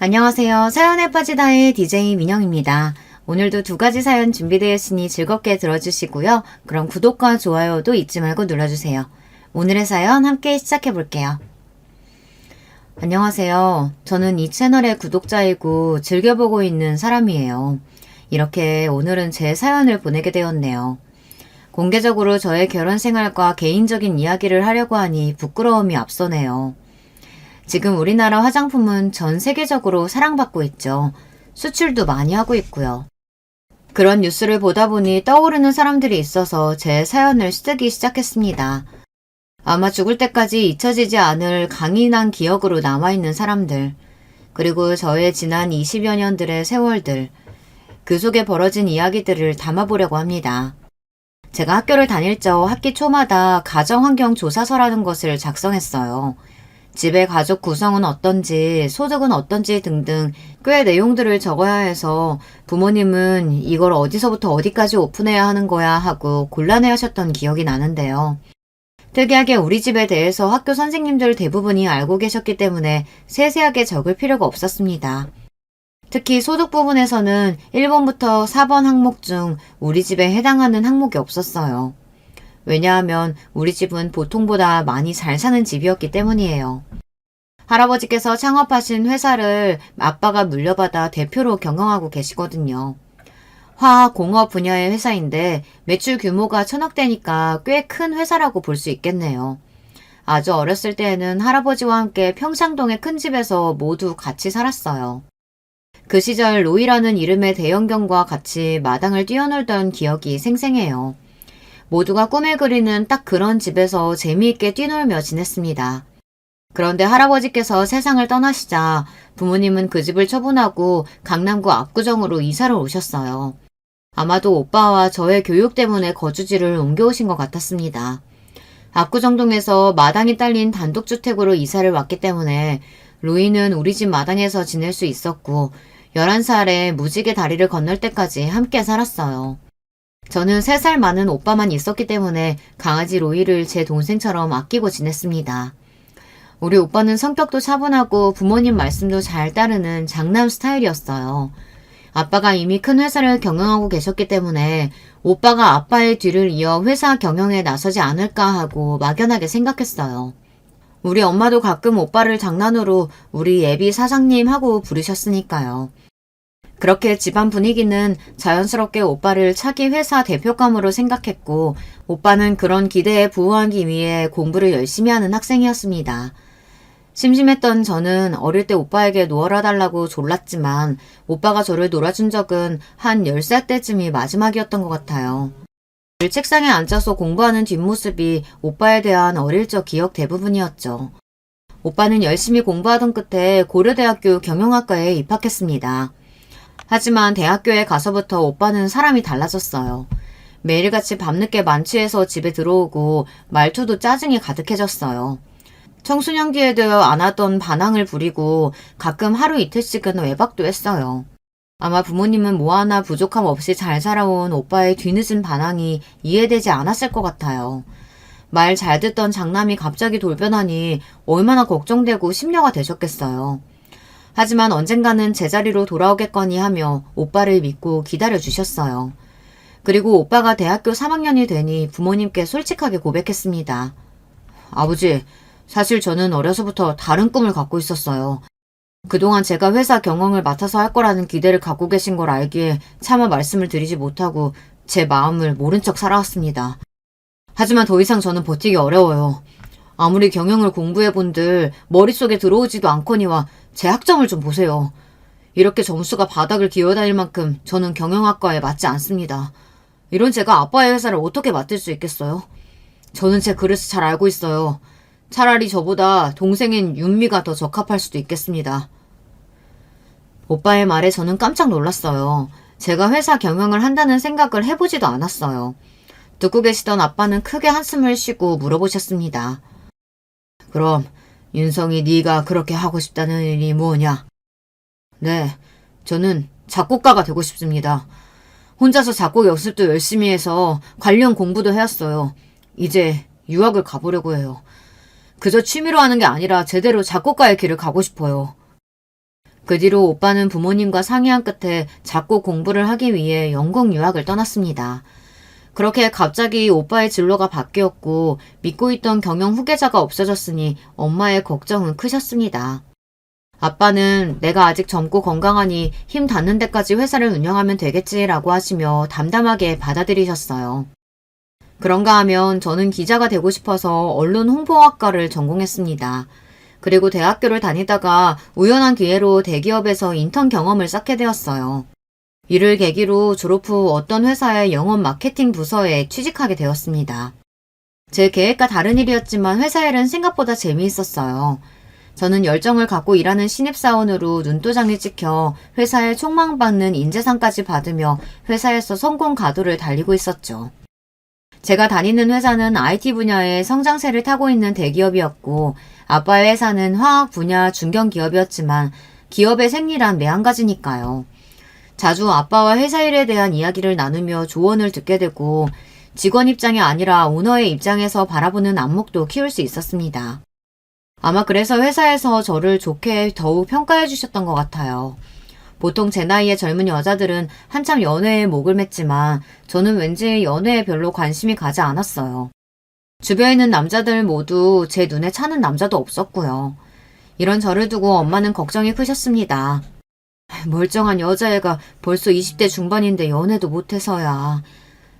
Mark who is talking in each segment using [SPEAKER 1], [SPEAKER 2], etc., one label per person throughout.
[SPEAKER 1] 안녕하세요. 사연에 빠지다의 DJ 민영입니다. 오늘도 두 가지 사연 준비되었으니 즐겁게 들어주시고요. 그럼 구독과 좋아요도 잊지 말고 눌러주세요. 오늘의 사연 함께 시작해 볼게요. 안녕하세요. 저는 이 채널의 구독자이고 즐겨보고 있는 사람이에요. 이렇게 오늘은 제 사연을 보내게 되었네요. 공개적으로 저의 결혼 생활과 개인적인 이야기를 하려고 하니 부끄러움이 앞서네요. 지금 우리나라 화장품은 전 세계적으로 사랑받고 있죠. 수출도 많이 하고 있고요. 그런 뉴스를 보다 보니 떠오르는 사람들이 있어서 제 사연을 쓰기 시작했습니다. 아마 죽을 때까지 잊혀지지 않을 강인한 기억으로 남아있는 사람들, 그리고 저의 지난 20여 년들의 세월들, 그 속에 벌어진 이야기들을 담아보려고 합니다. 제가 학교를 다닐 적 학기 초마다 가정환경조사서라는 것을 작성했어요. 집의 가족 구성은 어떤지, 소득은 어떤지 등등 꽤 내용들을 적어야 해서 부모님은 이걸 어디서부터 어디까지 오픈해야 하는 거야 하고 곤란해 하셨던 기억이 나는데요. 특이하게 우리 집에 대해서 학교 선생님들 대부분이 알고 계셨기 때문에 세세하게 적을 필요가 없었습니다. 특히 소득 부분에서는 1번부터 4번 항목 중 우리 집에 해당하는 항목이 없었어요. 왜냐하면 우리 집은 보통보다 많이 잘 사는 집이었기 때문이에요. 할아버지께서 창업하신 회사를 아빠가 물려받아 대표로 경영하고 계시거든요. 화학공업 분야의 회사인데 매출 규모가 1000억대니까 꽤 큰 회사라고 볼 수 있겠네요. 아주 어렸을 때에는 할아버지와 함께 평창동의 큰 집에서 모두 같이 살았어요. 그 시절 로이라는 이름의 대형견과 같이 마당을 뛰어놀던 기억이 생생해요. 모두가 꿈에 그리는 딱 그런 집에서 재미있게 뛰놀며 지냈습니다. 그런데 할아버지께서 세상을 떠나시자 부모님은 그 집을 처분하고 강남구 압구정으로 이사를 오셨어요. 아마도 오빠와 저의 교육 때문에 거주지를 옮겨오신 것 같았습니다. 압구정동에서 마당이 딸린 단독주택으로 이사를 왔기 때문에 로이는 우리 집 마당에서 지낼 수 있었고 11살에 무지개 다리를 건널 때까지 함께 살았어요. 저는 3살 많은 오빠만 있었기 때문에 강아지 로이를 제 동생처럼 아끼고 지냈습니다. 우리 오빠는 성격도 차분하고 부모님 말씀도 잘 따르는 장남 스타일이었어요. 아빠가 이미 큰 회사를 경영하고 계셨기 때문에 오빠가 아빠의 뒤를 이어 회사 경영에 나서지 않을까 하고 막연하게 생각했어요. 우리 엄마도 가끔 오빠를 장난으로 우리 예비 사장님 하고 부르셨으니까요. 그렇게 집안 분위기는 자연스럽게 오빠를 차기 회사 대표감으로 생각했고 오빠는 그런 기대에 부응하기 위해 공부를 열심히 하는 학생이었습니다. 심심했던 저는 어릴 때 오빠에게 놀아 달라고 졸랐지만 오빠가 저를 놀아준 적은 한 10살 때쯤이 마지막이었던 것 같아요. 늘 책상에 앉아서 공부하는 뒷모습이 오빠에 대한 어릴 적 기억 대부분이었죠. 오빠는 열심히 공부하던 끝에 고려대학교 경영학과에 입학했습니다. 하지만 대학교에 가서부터 오빠는 사람이 달라졌어요. 매일같이 밤늦게 만취해서 집에 들어오고 말투도 짜증이 가득해졌어요. 청소년기에도 안 하던 반항을 부리고 가끔 하루 이틀씩은 외박도 했어요. 아마 부모님은 뭐 하나 부족함 없이 잘 살아온 오빠의 뒤늦은 반항이 이해되지 않았을 것 같아요. 말 잘 듣던 장남이 갑자기 돌변하니 얼마나 걱정되고 심려가 되셨겠어요. 하지만 언젠가는 제자리로 돌아오겠거니 하며 오빠를 믿고 기다려주셨어요. 그리고 오빠가 대학교 3학년이 되니 부모님께 솔직하게 고백했습니다. 아버지, 사실 저는 어려서부터 다른 꿈을 갖고 있었어요. 그동안 제가 회사 경영을 맡아서 할 거라는 기대를 갖고 계신 걸 알기에 차마 말씀을 드리지 못하고 제 마음을 모른 척 살아왔습니다. 하지만 더 이상 저는 버티기 어려워요. 아무리 경영을 공부해본들 머릿속에 들어오지도 않거니와 제 학점을 좀 보세요. 이렇게 점수가 바닥을 기어다닐 만큼 저는 경영학과에 맞지 않습니다. 이런 제가 아빠의 회사를 어떻게 맡을 수 있겠어요? 저는 제 그릇을 잘 알고 있어요. 차라리 저보다 동생인 윤미가 더 적합할 수도 있겠습니다. 오빠의 말에 저는 깜짝 놀랐어요. 제가 회사 경영을 한다는 생각을 해보지도 않았어요. 듣고 계시던 아빠는 크게 한숨을 쉬고 물어보셨습니다. 그럼 윤성이 네가 그렇게 하고 싶다는 일이 뭐냐? 네, 저는 작곡가가 되고 싶습니다. 혼자서 작곡 연습도 열심히 해서 관련 공부도 해왔어요. 이제 유학을 가보려고 해요. 그저 취미로 하는 게 아니라 제대로 작곡가의 길을 가고 싶어요. 그 뒤로 오빠는 부모님과 상의한 끝에 작곡 공부를 하기 위해 영국 유학을 떠났습니다. 그렇게 갑자기 오빠의 진로가 바뀌었고 믿고 있던 경영 후계자가 없어졌으니 엄마의 걱정은 크셨습니다. 아빠는 내가 아직 젊고 건강하니 힘 닿는 데까지 회사를 운영하면 되겠지라고 하시며 담담하게 받아들이셨어요. 그런가 하면 저는 기자가 되고 싶어서 언론 홍보학과를 전공했습니다. 그리고 대학교를 다니다가 우연한 기회로 대기업에서 인턴 경험을 쌓게 되었어요. 이를 계기로 졸업 후 어떤 회사의 영업 마케팅 부서에 취직하게 되었습니다. 제 계획과 다른 일이었지만 회사 일은 생각보다 재미있었어요. 저는 열정을 갖고 일하는 신입사원으로 눈도장이 찍혀 회사에 촉망받는 인재상까지 받으며 회사에서 성공 가도를 달리고 있었죠. 제가 다니는 회사는 IT 분야의 성장세를 타고 있는 대기업이었고 아빠의 회사는 화학 분야 중견기업이었지만 기업의 생리란 매한가지니까요. 자주 아빠와 회사 일에 대한 이야기를 나누며 조언을 듣게 되고 직원 입장이 아니라 오너의 입장에서 바라보는 안목도 키울 수 있었습니다. 아마 그래서 회사에서 저를 좋게 더욱 평가해 주셨던 것 같아요. 보통 제 나이의 젊은 여자들은 한참 연애에 목을 맸지만 저는 왠지 연애에 별로 관심이 가지 않았어요. 주변에 있는 남자들 모두 제 눈에 차는 남자도 없었고요. 이런 저를 두고 엄마는 걱정이 크셨습니다. 멀쩡한 여자애가 벌써 20대 중반인데 연애도 못해서야.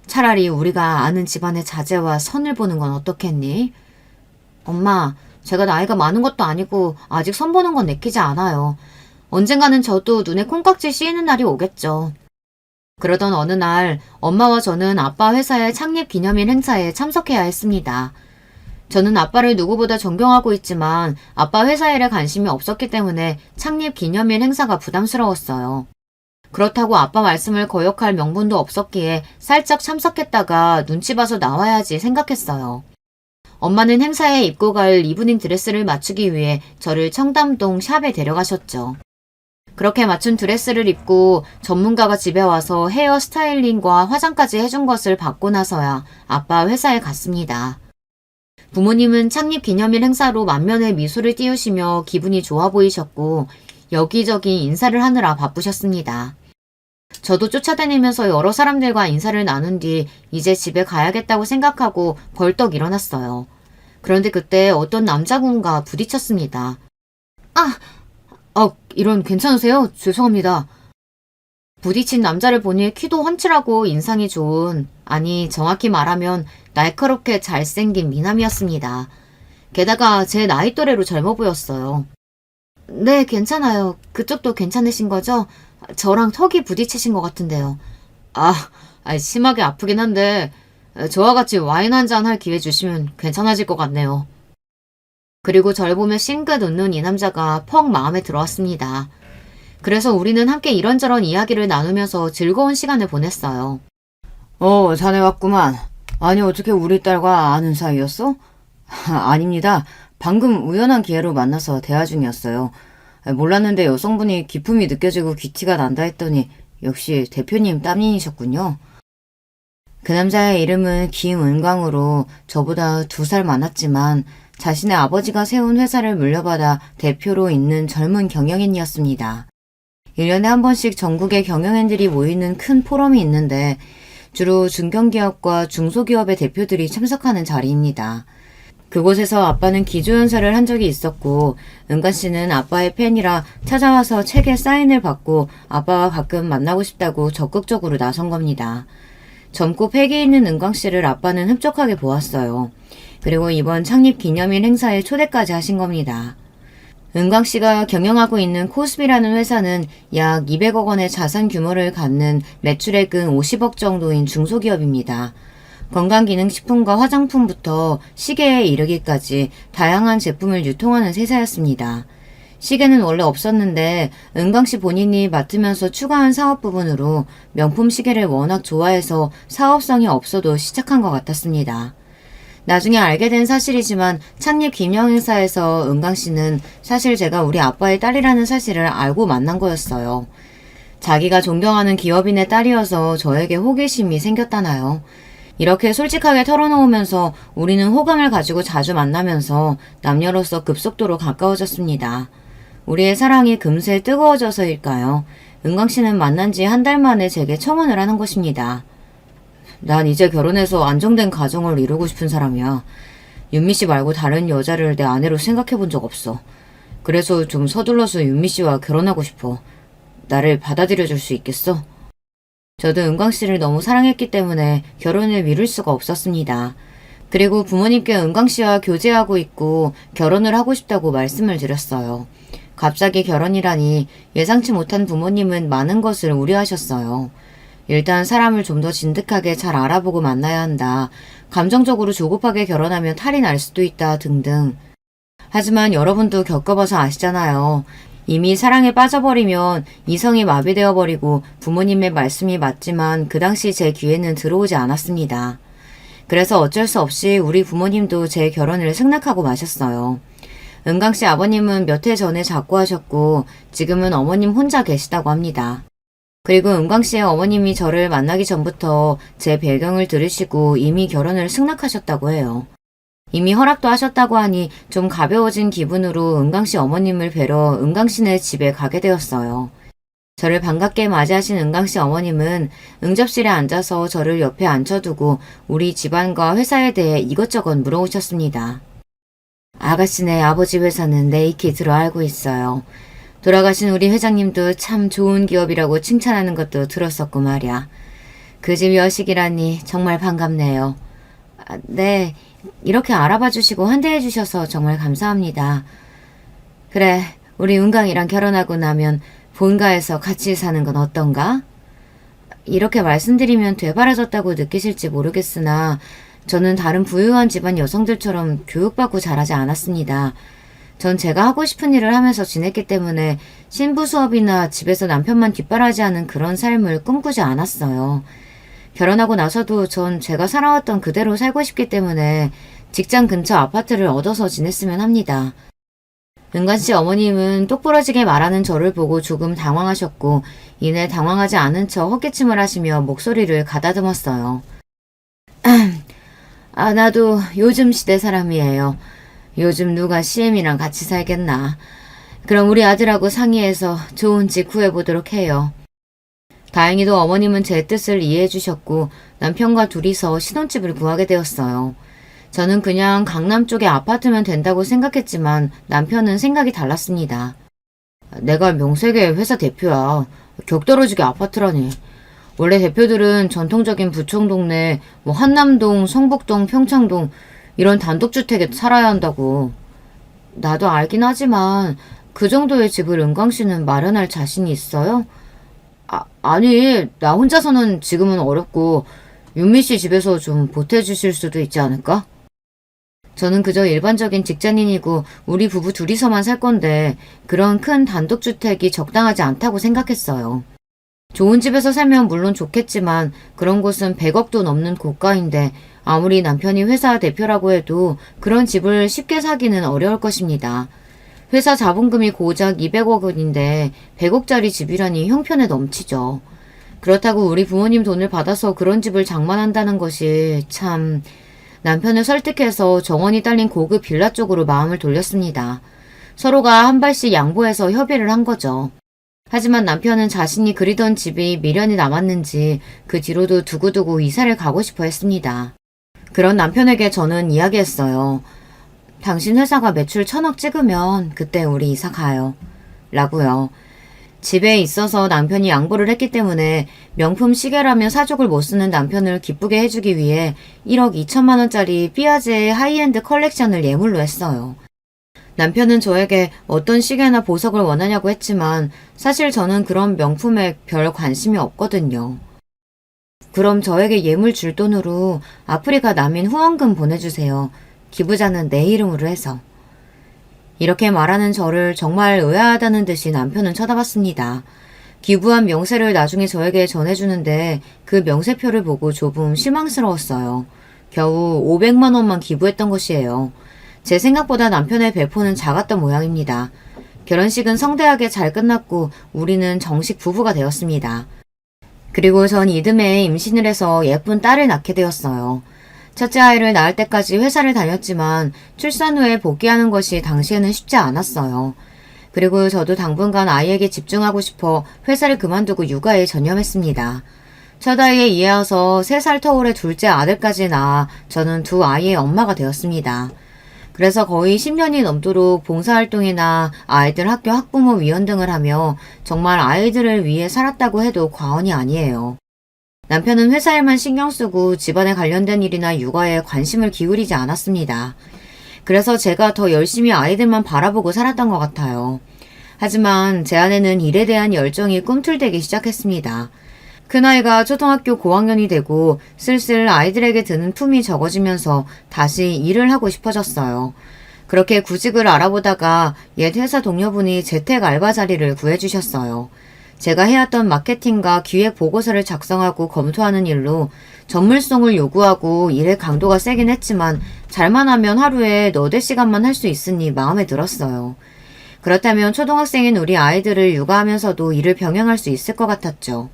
[SPEAKER 1] 차라리 우리가 아는 집안의 자제와 선을 보는 건 어떻겠니? 엄마, 제가 나이가 많은 것도 아니고 아직 선 보는 건 내키지 않아요. 언젠가는 저도 눈에 콩깍지 씌이는 날이 오겠죠. 그러던 어느 날 엄마와 저는 아빠 회사의 창립 기념일 행사에 참석해야 했습니다. 저는 아빠를 누구보다 존경하고 있지만 아빠 회사 일에 관심이 없었기 때문에 창립 기념일 행사가 부담스러웠어요. 그렇다고 아빠 말씀을 거역할 명분도 없었기에 살짝 참석했다가 눈치 봐서 나와야지 생각했어요. 엄마는 행사에 입고 갈 이브닝 드레스를 맞추기 위해 저를 청담동 샵에 데려가셨죠. 그렇게 맞춘 드레스를 입고 전문가가 집에 와서 헤어 스타일링과 화장까지 해준 것을 받고 나서야 아빠 회사에 갔습니다. 부모님은 창립 기념일 행사로 만면에 미소를 띄우시며 기분이 좋아 보이셨고 여기저기 인사를 하느라 바쁘셨습니다. 저도 쫓아다니면서 여러 사람들과 인사를 나눈 뒤 이제 집에 가야겠다고 생각하고 벌떡 일어났어요. 그런데 그때 어떤 남자분과 부딪혔습니다. 이런 괜찮으세요? 죄송합니다. 부딪힌 남자를 보니 키도 훤칠하고 인상이 좋은, 아니 정확히 말하면 날카롭게 잘생긴 미남이었습니다. 게다가 제 나이 또래로 젊어 보였어요. 네, 괜찮아요. 그쪽도 괜찮으신 거죠? 저랑 턱이 부딪히신 것 같은데요. 심하게 아프긴 한데 저와 같이 와인 한잔 할 기회 주시면 괜찮아질 것 같네요. 그리고 절 보며 싱긋 웃는 이 남자가 퍽 마음에 들어왔습니다. 그래서 우리는 함께 이런저런 이야기를 나누면서 즐거운 시간을 보냈어요. 자네 왔구만. 아니 어떻게 우리 딸과 아는 사이였어? 아닙니다. 방금 우연한 기회로 만나서 대화 중이었어요. 몰랐는데 여성분이 기품이 느껴지고 귀티가 난다 했더니 역시 대표님 따님이셨군요. 그 남자의 이름은 김은광으로 저보다 2살 많았지만 자신의 아버지가 세운 회사를 물려받아 대표로 있는 젊은 경영인이었습니다. 1년에 한 번씩 전국의 경영인들이 모이는 큰 포럼이 있는데 주로 중견기업과 중소기업의 대표들이 참석하는 자리입니다. 그곳에서 아빠는 기조연설을 한 적이 있었고 은관 씨는 아빠의 팬이라 찾아와서 책에 사인을 받고 아빠와 가끔 만나고 싶다고 적극적으로 나선 겁니다. 젊고 패기 있는 은광 씨를 아빠는 흡족하게 보았어요. 그리고 이번 창립 기념일 행사에 초대까지 하신 겁니다. 은광 씨가 경영하고 있는 코스비라는 회사는 약 200억 원의 자산 규모를 갖는 매출액은 50억 정도인 중소기업입니다. 건강기능식품과 화장품부터 시계에 이르기까지 다양한 제품을 유통하는 회사였습니다. 시계는 원래 없었는데 은광 씨 본인이 맡으면서 추가한 사업 부분으로 명품 시계를 워낙 좋아해서 사업성이 없어도 시작한 것 같았습니다. 나중에 알게 된 사실이지만 창립 기념행사에서 은광 씨는 사실 제가 우리 아빠의 딸이라는 사실을 알고 만난 거였어요. 자기가 존경하는 기업인의 딸이어서 저에게 호기심이 생겼다나요. 이렇게 솔직하게 털어놓으면서 우리는 호감을 가지고 자주 만나면서 남녀로서 급속도로 가까워졌습니다. 우리의 사랑이 금세 뜨거워져서일까요? 은광 씨는 만난 지 한 달 만에 제게 청혼을 하는 것입니다. 난 이제 결혼해서 안정된 가정을 이루고 싶은 사람이야. 윤미 씨 말고 다른 여자를 내 아내로 생각해 본 적 없어. 그래서 좀 서둘러서 윤미 씨와 결혼하고 싶어. 나를 받아들여 줄 수 있겠어? 저도 은광 씨를 너무 사랑했기 때문에 결혼을 미룰 수가 없었습니다. 그리고 부모님께 은광 씨와 교제하고 있고 결혼을 하고 싶다고 말씀을 드렸어요. 갑자기 결혼이라니 예상치 못한 부모님은 많은 것을 우려하셨어요. 일단 사람을 좀 더 진득하게 잘 알아보고 만나야 한다. 감정적으로 조급하게 결혼하면 탈이 날 수도 있다 등등. 하지만 여러분도 겪어봐서 아시잖아요. 이미 사랑에 빠져버리면 이성이 마비되어 버리고 부모님의 말씀이 맞지만 그 당시 제 귀에는 들어오지 않았습니다. 그래서 어쩔 수 없이 우리 부모님도 제 결혼을 승낙하고 마셨어요. 은광 씨 아버님은 몇 해 전에 작고하셨고 지금은 어머님 혼자 계시다고 합니다. 그리고 은광 씨의 어머님이 저를 만나기 전부터 제 배경을 들으시고 이미 결혼을 승낙하셨다고 해요. 이미 허락도 하셨다고 하니 좀 가벼워진 기분으로 은광 씨 어머님을 뵈러 은광 씨네 집에 가게 되었어요. 저를 반갑게 맞이하신 은광 씨 어머님은 응접실에 앉아서 저를 옆에 앉혀두고 우리 집안과 회사에 대해 이것저것 물어오셨습니다. 아가씨네 아버지 회사는 내 익히 들어 알고 있어요. 돌아가신 우리 회장님도 참 좋은 기업이라고 칭찬하는 것도 들었었고 말이야. 그 집 여식이라니 정말 반갑네요. 네, 이렇게 알아봐 주시고 환대해 주셔서 정말 감사합니다. 그래, 우리 은광이랑 결혼하고 나면 본가에서 같이 사는 건 어떤가? 이렇게 말씀드리면 되바라졌다고 느끼실지 모르겠으나 저는 다른 부유한 집안 여성들처럼 교육받고 자라지 않았습니다. 전 제가 하고 싶은 일을 하면서 지냈기 때문에 신부 수업이나 집에서 남편만 뒷바라지하는 그런 삶을 꿈꾸지 않았어요. 결혼하고 나서도 전 제가 살아왔던 그대로 살고 싶기 때문에 직장 근처 아파트를 얻어서 지냈으면 합니다. 은관 씨 어머님은 똑부러지게 말하는 저를 보고 조금 당황하셨고 이내 당황하지 않은 척 헛기침을 하시며 목소리를 가다듬었어요. 나도 요즘 시대 사람이에요. 요즘 누가 CM이랑 같이 살겠나. 그럼 우리 아들하고 상의해서 좋은 집 구해보도록 해요. 다행히도 어머님은 제 뜻을 이해해 주셨고 남편과 둘이서 신혼집을 구하게 되었어요. 저는 그냥 강남 쪽에 아파트면 된다고 생각했지만 남편은 생각이 달랐습니다. 내가 명색의 회사 대표야. 격떨어지게 아파트라니. 원래 대표들은 전통적인 부촌 동네, 한남동, 성북동, 평창동 이런 단독주택에 살아야 한다고. 나도 알긴 하지만 그 정도의 집을 은광 씨는 마련할 자신이 있어요? 아니, 나 혼자서는 지금은 어렵고 윤미 씨 집에서 좀 보태주실 수도 있지 않을까? 저는 그저 일반적인 직장인이고 우리 부부 둘이서만 살 건데 그런 큰 단독주택이 적당하지 않다고 생각했어요. 좋은 집에서 살면 물론 좋겠지만 그런 곳은 100억도 넘는 고가인데 아무리 남편이 회사 대표라고 해도 그런 집을 쉽게 사기는 어려울 것입니다. 회사 자본금이 고작 200억 원인데 100억짜리 집이라니 형편에 넘치죠. 그렇다고 우리 부모님 돈을 받아서 그런 집을 장만한다는 것이 참... 남편을 설득해서 정원이 딸린 고급 빌라 쪽으로 마음을 돌렸습니다. 서로가 한 발씩 양보해서 협의를 한 거죠. 하지만 남편은 자신이 그리던 집이 미련이 남았는지 그 뒤로도 두고두고 이사를 가고 싶어 했습니다. 그런 남편에게 저는 이야기했어요. 당신 회사가 매출 1000억 찍으면 그때 우리 이사 가요. 라고요. 집에 있어서 남편이 양보를 했기 때문에 명품 시계라며 사족을 못 쓰는 남편을 기쁘게 해주기 위해 1억 2천만 원짜리 삐아제의 하이엔드 컬렉션을 예물로 했어요. 남편은 저에게 어떤 시계나 보석을 원하냐고 했지만 사실 저는 그런 명품에 별 관심이 없거든요. 그럼 저에게 예물 줄 돈으로 아프리카 난민 후원금 보내주세요. 기부자는 내 이름으로 해서. 이렇게 말하는 저를 정말 의아하다는 듯이 남편은 쳐다봤습니다. 기부한 명세를 나중에 저에게 전해주는데 그 명세표를 보고 조금 실망스러웠어요. 겨우 500만 원만 기부했던 것이에요. 제 생각보다 남편의 배포는 작았던 모양입니다. 결혼식은 성대하게 잘 끝났고 우리는 정식 부부가 되었습니다. 그리고 전 이듬해 임신을 해서 예쁜 딸을 낳게 되었어요. 첫째 아이를 낳을 때까지 회사를 다녔지만 출산 후에 복귀하는 것이 당시에는 쉽지 않았어요. 그리고 저도 당분간 아이에게 집중하고 싶어 회사를 그만두고 육아에 전념했습니다. 첫 아이에 이어서 3살 터울의 둘째 아들까지 낳아 저는 두 아이의 엄마가 되었습니다. 그래서 거의 10년이 넘도록 봉사활동이나 아이들 학교 학부모 위원 등을 하며 정말 아이들을 위해 살았다고 해도 과언이 아니에요. 남편은 회사 일만 신경 쓰고 집안에 관련된 일이나 육아에 관심을 기울이지 않았습니다. 그래서 제가 더 열심히 아이들만 바라보고 살았던 것 같아요. 하지만 제 아내는 일에 대한 열정이 꿈틀대기 시작했습니다. 큰아이가 초등학교 고학년이 되고 슬슬 아이들에게 드는 품이 적어지면서 다시 일을 하고 싶어졌어요. 그렇게 구직을 알아보다가 옛 회사 동료분이 재택 알바 자리를 구해주셨어요. 제가 해왔던 마케팅과 기획 보고서를 작성하고 검토하는 일로 전문성을 요구하고 일의 강도가 세긴 했지만 잘만 하면 하루에 너댓 시간만 할 수 있으니 마음에 들었어요. 그렇다면 초등학생인 우리 아이들을 육아하면서도 일을 병행할 수 있을 것 같았죠.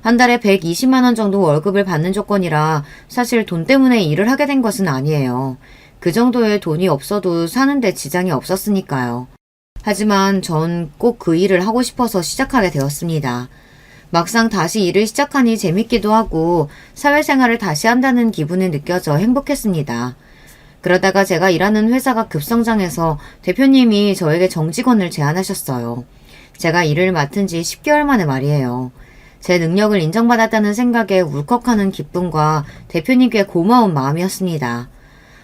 [SPEAKER 1] 한 달에 120만원 정도 월급을 받는 조건이라 사실 돈 때문에 일을 하게 된 것은 아니에요. 그 정도의 돈이 없어도 사는데 지장이 없었으니까요. 하지만 전 꼭 그 일을 하고 싶어서 시작하게 되었습니다. 막상 다시 일을 시작하니 재밌기도 하고 사회생활을 다시 한다는 기분이 느껴져 행복했습니다. 그러다가 제가 일하는 회사가 급성장해서 대표님이 저에게 정직원을 제안하셨어요. 제가 일을 맡은 지 10개월 만에 말이에요. 제 능력을 인정받았다는 생각에 울컥하는 기쁨과 대표님께 고마운 마음이었습니다.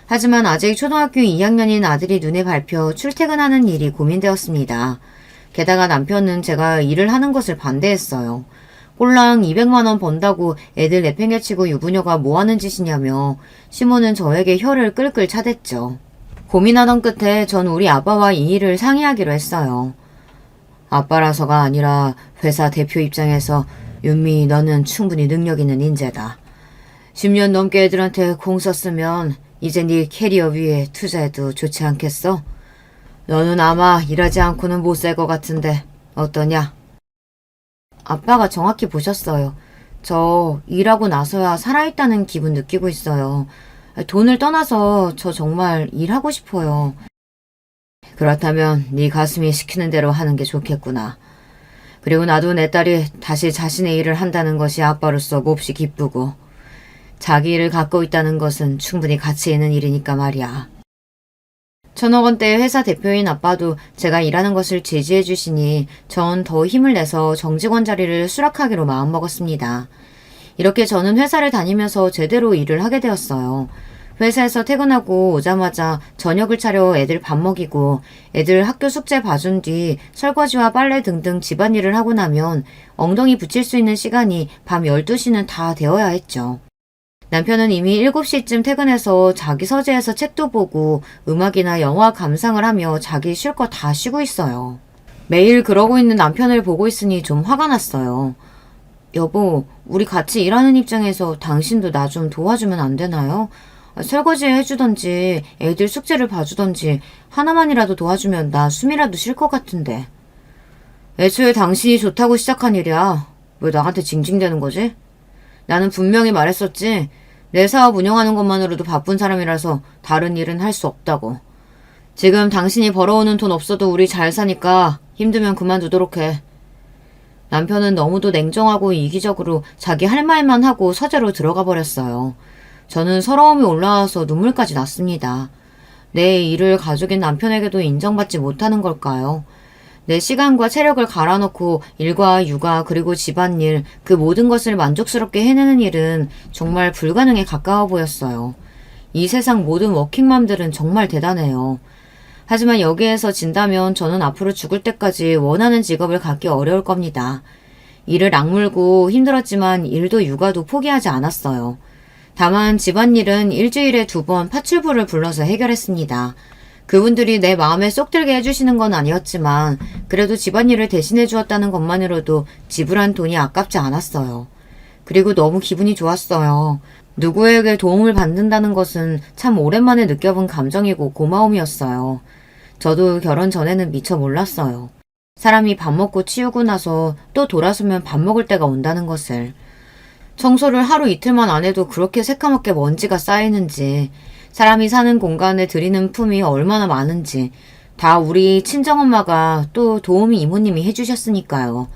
[SPEAKER 1] 하지만 아직 초등학교 2학년인 아들이 눈에 밟혀 출퇴근하는 일이 고민되었습니다. 게다가 남편은 제가 일을 하는 것을 반대했어요. 꼴랑 200만원 번다고 애들 내팽개치고 유부녀가 뭐하는 짓이냐며 시모는 저에게 혀를 끌끌 차댔죠. 고민하던 끝에 전 우리 아빠와 이 일을 상의하기로 했어요. 아빠라서가 아니라 회사 대표 입장에서 윤미 너는 충분히 능력 있는 인재다. 10년 넘게 애들한테 공 썼으면 이제 네 캐리어 위에 투자해도 좋지 않겠어? 너는 아마 일하지 않고는 못 살 것 같은데 어떠냐? 아빠가 정확히 보셨어요. 저 일하고 나서야 살아있다는 기분 느끼고 있어요. 돈을 떠나서 저 정말 일하고 싶어요. 그렇다면 네 가슴이 시키는 대로 하는 게 좋겠구나. 그리고 나도 내 딸이 다시 자신의 일을 한다는 것이 아빠로서 몹시 기쁘고 자기 일을 갖고 있다는 것은 충분히 가치 있는 일이니까 말이야. 1,000억 원대의 회사 대표인 아빠도 제가 일하는 것을 지지해 주시니 전 더 힘을 내서 정직원 자리를 수락하기로 마음먹었습니다. 이렇게 저는 회사를 다니면서 제대로 일을 하게 되었어요. 회사에서 퇴근하고 오자마자 저녁을 차려 애들 밥 먹이고 애들 학교 숙제 봐준 뒤 설거지와 빨래 등등 집안일을 하고 나면 엉덩이 붙일 수 있는 시간이 밤 12시는 다 되어야 했죠. 남편은 이미 7시쯤 퇴근해서 자기 서재에서 책도 보고 음악이나 영화 감상을 하며 자기 쉴 거 다 쉬고 있어요. 매일 그러고 있는 남편을 보고 있으니 좀 화가 났어요. 여보, 우리 같이 일하는 입장에서 당신도 나 좀 도와주면 안 되나요? 설거지 해주던지 애들 숙제를 봐주던지 하나만이라도 도와주면 나 숨이라도 쉴 것 같은데. 애초에 당신이 좋다고 시작한 일이야. 왜 나한테 징징대는 거지? 나는 분명히 말했었지. 내 사업 운영하는 것만으로도 바쁜 사람이라서 다른 일은 할 수 없다고. 지금 당신이 벌어오는 돈 없어도 우리 잘 사니까 힘들면 그만두도록 해. 남편은 너무도 냉정하고 이기적으로 자기 할 말만 하고 서재로 들어가 버렸어요. 저는 서러움이 올라와서 눈물까지 났습니다. 내 일을 가족인 남편에게도 인정받지 못하는 걸까요? 내 시간과 체력을 갈아넣고 일과 육아 그리고 집안일 그 모든 것을 만족스럽게 해내는 일은 정말 불가능에 가까워 보였어요. 이 세상 모든 워킹맘들은 정말 대단해요. 하지만 여기에서 진다면 저는 앞으로 죽을 때까지 원하는 직업을 갖기 어려울 겁니다. 일을 악물고 힘들었지만 일도 육아도 포기하지 않았어요. 다만 집안일은 일주일에 2번 파출부를 불러서 해결했습니다. 그분들이 내 마음에 쏙 들게 해주시는 건 아니었지만 그래도 집안일을 대신해 주었다는 것만으로도 지불한 돈이 아깝지 않았어요. 그리고 너무 기분이 좋았어요. 누구에게 도움을 받는다는 것은 참 오랜만에 느껴본 감정이고 고마움이었어요. 저도 결혼 전에는 미처 몰랐어요. 사람이 밥 먹고 치우고 나서 또 돌아서면 밥 먹을 때가 온다는 것을. 청소를 하루 이틀만 안 해도 그렇게 새까맣게 먼지가 쌓이는지, 사람이 사는 공간에 들이는 품이 얼마나 많은지, 다 우리 친정엄마가 또 도우미 이모님이 해주셨으니까요.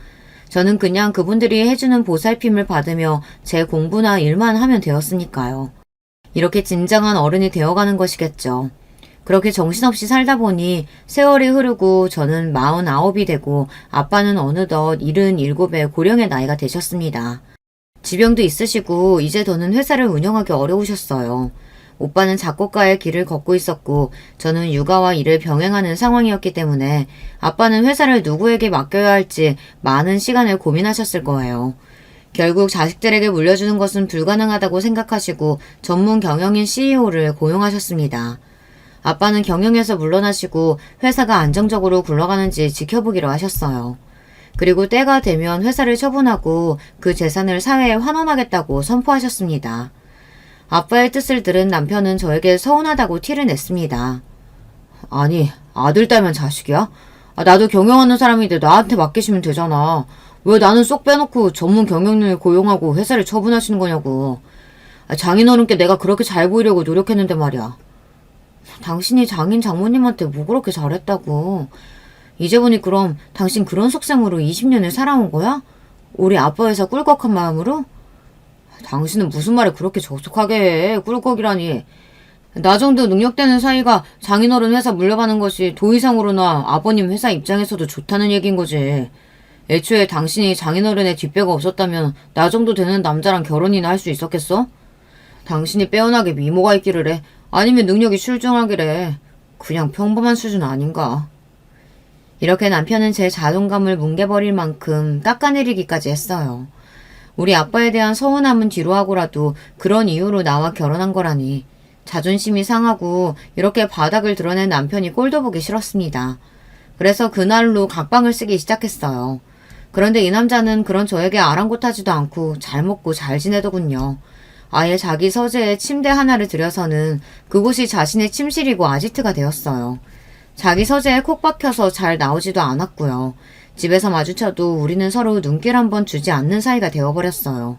[SPEAKER 1] 저는 그냥 그분들이 해주는 보살핌을 받으며 제 공부나 일만 하면 되었으니까요. 이렇게 진정한 어른이 되어가는 것이겠죠. 그렇게 정신없이 살다 보니 세월이 흐르고 저는 49이 되고 아빠는 어느덧 77의 고령의 나이가 되셨습니다. 지병도 있으시고 이제 더는 회사를 운영하기 어려우셨어요. 오빠는 작곡가의 길을 걷고 있었고 저는 육아와 일을 병행하는 상황이었기 때문에 아빠는 회사를 누구에게 맡겨야 할지 많은 시간을 고민하셨을 거예요. 결국 자식들에게 물려주는 것은 불가능하다고 생각하시고 전문 경영인 CEO를 고용하셨습니다. 아빠는 경영에서 물러나시고 회사가 안정적으로 굴러가는지 지켜보기로 하셨어요. 그리고 때가 되면 회사를 처분하고 그 재산을 사회에 환원하겠다고 선포하셨습니다. 아빠의 뜻을 들은 남편은 저에게 서운하다고 티를 냈습니다. 아니, 아들 딸면 자식이야? 나도 경영하는 사람인데 나한테 맡기시면 되잖아. 왜 나는 쏙 빼놓고 전문 경영인을 고용하고 회사를 처분하시는 거냐고. 장인어른께 내가 그렇게 잘 보이려고 노력했는데 말이야. 당신이 장인 장모님한테 뭐 그렇게 잘했다고. 이제 보니 그럼 당신 그런 속셈으로 20년을 살아온 거야? 우리 아빠 회사 꿀꺽한 마음으로? 당신은 무슨 말을 그렇게 적속하게 해. 꿀꺽이라니. 나 정도 능력되는 사이가 장인어른 회사 물려받는 것이 도의상으로나 아버님 회사 입장에서도 좋다는 얘기인 거지. 애초에 당신이 장인어른의 뒷배가 없었다면 나 정도 되는 남자랑 결혼이나 할 수 있었겠어? 당신이 빼어나게 미모가 있기를 해. 아니면 능력이 출중하기래. 그냥 평범한 수준 아닌가. 이렇게 남편은 제 자존감을 뭉개버릴 만큼 깎아내리기까지 했어요. 우리 아빠에 대한 서운함은 뒤로 하고라도 그런 이유로 나와 결혼한 거라니. 자존심이 상하고 이렇게 바닥을 드러낸 남편이 꼴도 보기 싫었습니다. 그래서 그날로 각방을 쓰기 시작했어요. 그런데 이 남자는 그런 저에게 아랑곳하지도 않고 잘 먹고 잘 지내더군요. 아예 자기 서재에 침대 하나를 들여서는 그곳이 자신의 침실이고 아지트가 되었어요. 자기 서재에 콕 박혀서 잘 나오지도 않았고요. 집에서 마주쳐도 우리는 서로 눈길 한번 주지 않는 사이가 되어버렸어요.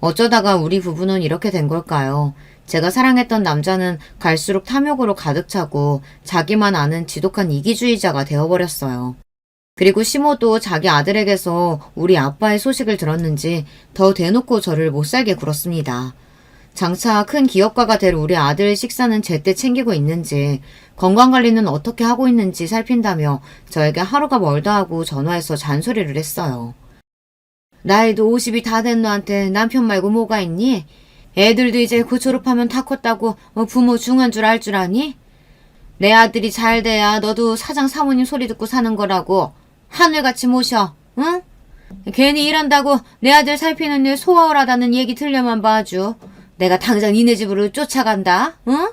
[SPEAKER 1] 어쩌다가 우리 부부는 이렇게 된 걸까요? 제가 사랑했던 남자는 갈수록 탐욕으로 가득 차고 자기만 아는 지독한 이기주의자가 되어버렸어요. 그리고 시모도 자기 아들에게서 우리 아빠의 소식을 들었는지 더 대놓고 저를 못살게 굴었습니다. 장차 큰 기업가가 될 우리 아들 식사는 제때 챙기고 있는지, 건강관리는 어떻게 하고 있는지 살핀다며 저에게 하루가 멀다 하고 전화해서 잔소리를 했어요. 나이도 50이 다 된 너한테 남편 말고 뭐가 있니? 애들도 이제 곧 졸업하면 다 컸다고 부모 중한 줄 알 줄 아니? 내 아들이 잘 돼야 너도 사장 사모님 소리 듣고 사는 거라고. 하늘같이 모셔, 응? 괜히 일한다고 내 아들 살피는 일 소화하다는 얘기 들려만 봐주. 내가 당장 니네 집으로 쫓아간다, 응?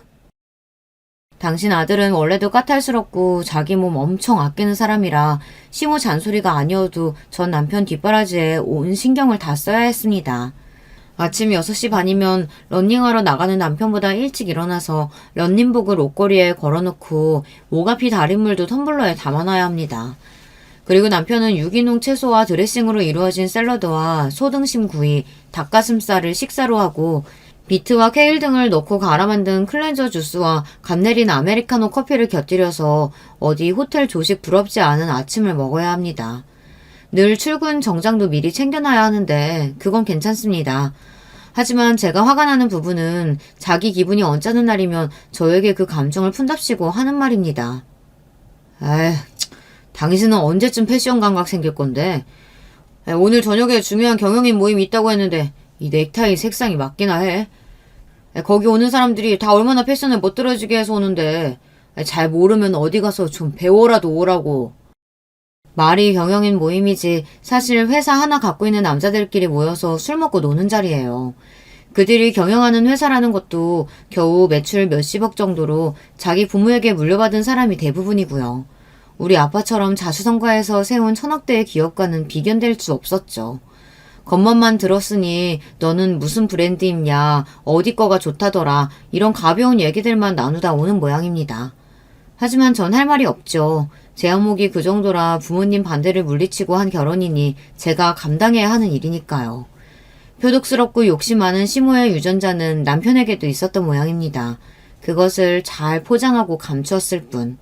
[SPEAKER 1] 당신 아들은 원래도 까탈스럽고 자기 몸 엄청 아끼는 사람이라 시모 잔소리가 아니어도 전 남편 뒷바라지에 온 신경을 다 써야 했습니다. 아침 6시 반이면 런닝하러 나가는 남편보다 일찍 일어나서 런닝복을 옷걸이에 걸어놓고 오가피 달인물도 텀블러에 담아놔야 합니다. 그리고 남편은 유기농 채소와 드레싱으로 이루어진 샐러드와 소등심 구이, 닭가슴살을 식사로 하고 비트와 케일 등을 넣고 갈아 만든 클렌저 주스와 감 내린 아메리카노 커피를 곁들여서 어디 호텔 조식 부럽지 않은 아침을 먹어야 합니다. 늘 출근 정장도 미리 챙겨놔야 하는데 그건 괜찮습니다. 하지만 제가 화가 나는 부분은 자기 기분이 언짢은 날이면 저에게 그 감정을 푼답시고 하는 말입니다. 에휴, 당신은 언제쯤 패션 감각 생길 건데? 오늘 저녁에 중요한 경영인 모임이 있다고 했는데 이 넥타이 색상이 맞기나 해. 거기 오는 사람들이 다 얼마나 패션을 멋들어지게 해서 오는데 잘 모르면 어디 가서 좀 배워라도 오라고. 말이 경영인 모임이지 사실 회사 하나 갖고 있는 남자들끼리 모여서 술 먹고 노는 자리예요. 그들이 경영하는 회사라는 것도 겨우 매출 몇십억 정도로 자기 부모에게 물려받은 사람이 대부분이고요. 우리 아빠처럼 자수성가해서 세운 천억대의 기업과는 비견될 수 없었죠. 겉멋만 들었으니 너는 무슨 브랜드 입냐, 어디 거가 좋다더라, 이런 가벼운 얘기들만 나누다 오는 모양입니다. 하지만 전 할 말이 없죠. 제 안목이 그 정도라 부모님 반대를 물리치고 한 결혼이니 제가 감당해야 하는 일이니까요. 표독스럽고 욕심 많은 시모의 유전자는 남편에게도 있었던 모양입니다. 그것을 잘 포장하고 감추었을 뿐.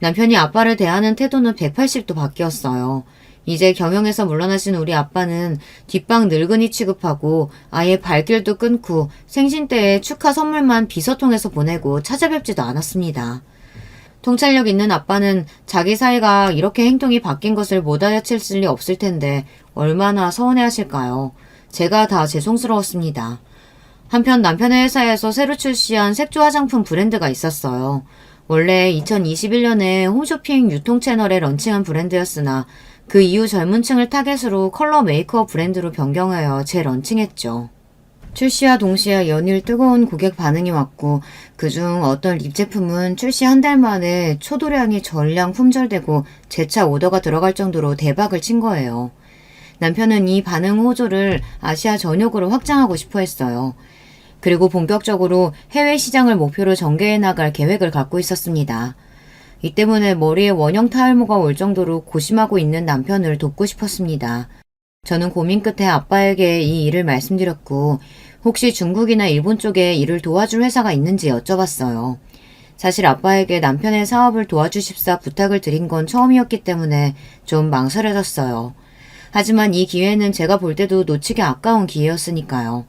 [SPEAKER 1] 남편이 아빠를 대하는 태도는 180도 바뀌었어요. 이제 경영에서 물러나신 우리 아빠는 뒷방 늙은이 취급하고 아예 발길도 끊고 생신 때에 축하 선물만 비서통해서 보내고 찾아뵙지도 않았습니다. 통찰력 있는 아빠는 자기 사이가 이렇게 행동이 바뀐 것을 못 알아챘을 리 없을 텐데 얼마나 서운해하실까요? 제가 다 죄송스러웠습니다. 한편 남편의 회사에서 새로 출시한 색조 화장품 브랜드가 있었어요. 원래 2021년에 홈쇼핑 유통 채널에 런칭한 브랜드였으나 그 이후 젊은 층을 타겟으로 컬러 메이크업 브랜드로 변경하여 재런칭했죠. 출시와 동시에 연일 뜨거운 고객 반응이 왔고 그중 어떤 립 제품은 출시 한 달 만에 초도량이 전량 품절되고 재차 오더가 들어갈 정도로 대박을 친 거예요. 남편은 이 반응 호조를 아시아 전역으로 확장하고 싶어 했어요. 그리고 본격적으로 해외 시장을 목표로 전개해 나갈 계획을 갖고 있었습니다. 이 때문에 머리에 원형 탈모가 올 정도로 고심하고 있는 남편을 돕고 싶었습니다. 저는 고민 끝에 아빠에게 이 일을 말씀드렸고 혹시 중국이나 일본 쪽에 일을 도와줄 회사가 있는지 여쭤봤어요. 사실 아빠에게 남편의 사업을 도와주십사 부탁을 드린 건 처음이었기 때문에 좀 망설여졌어요. 하지만 이 기회는 제가 볼 때도 놓치기 아까운 기회였으니까요.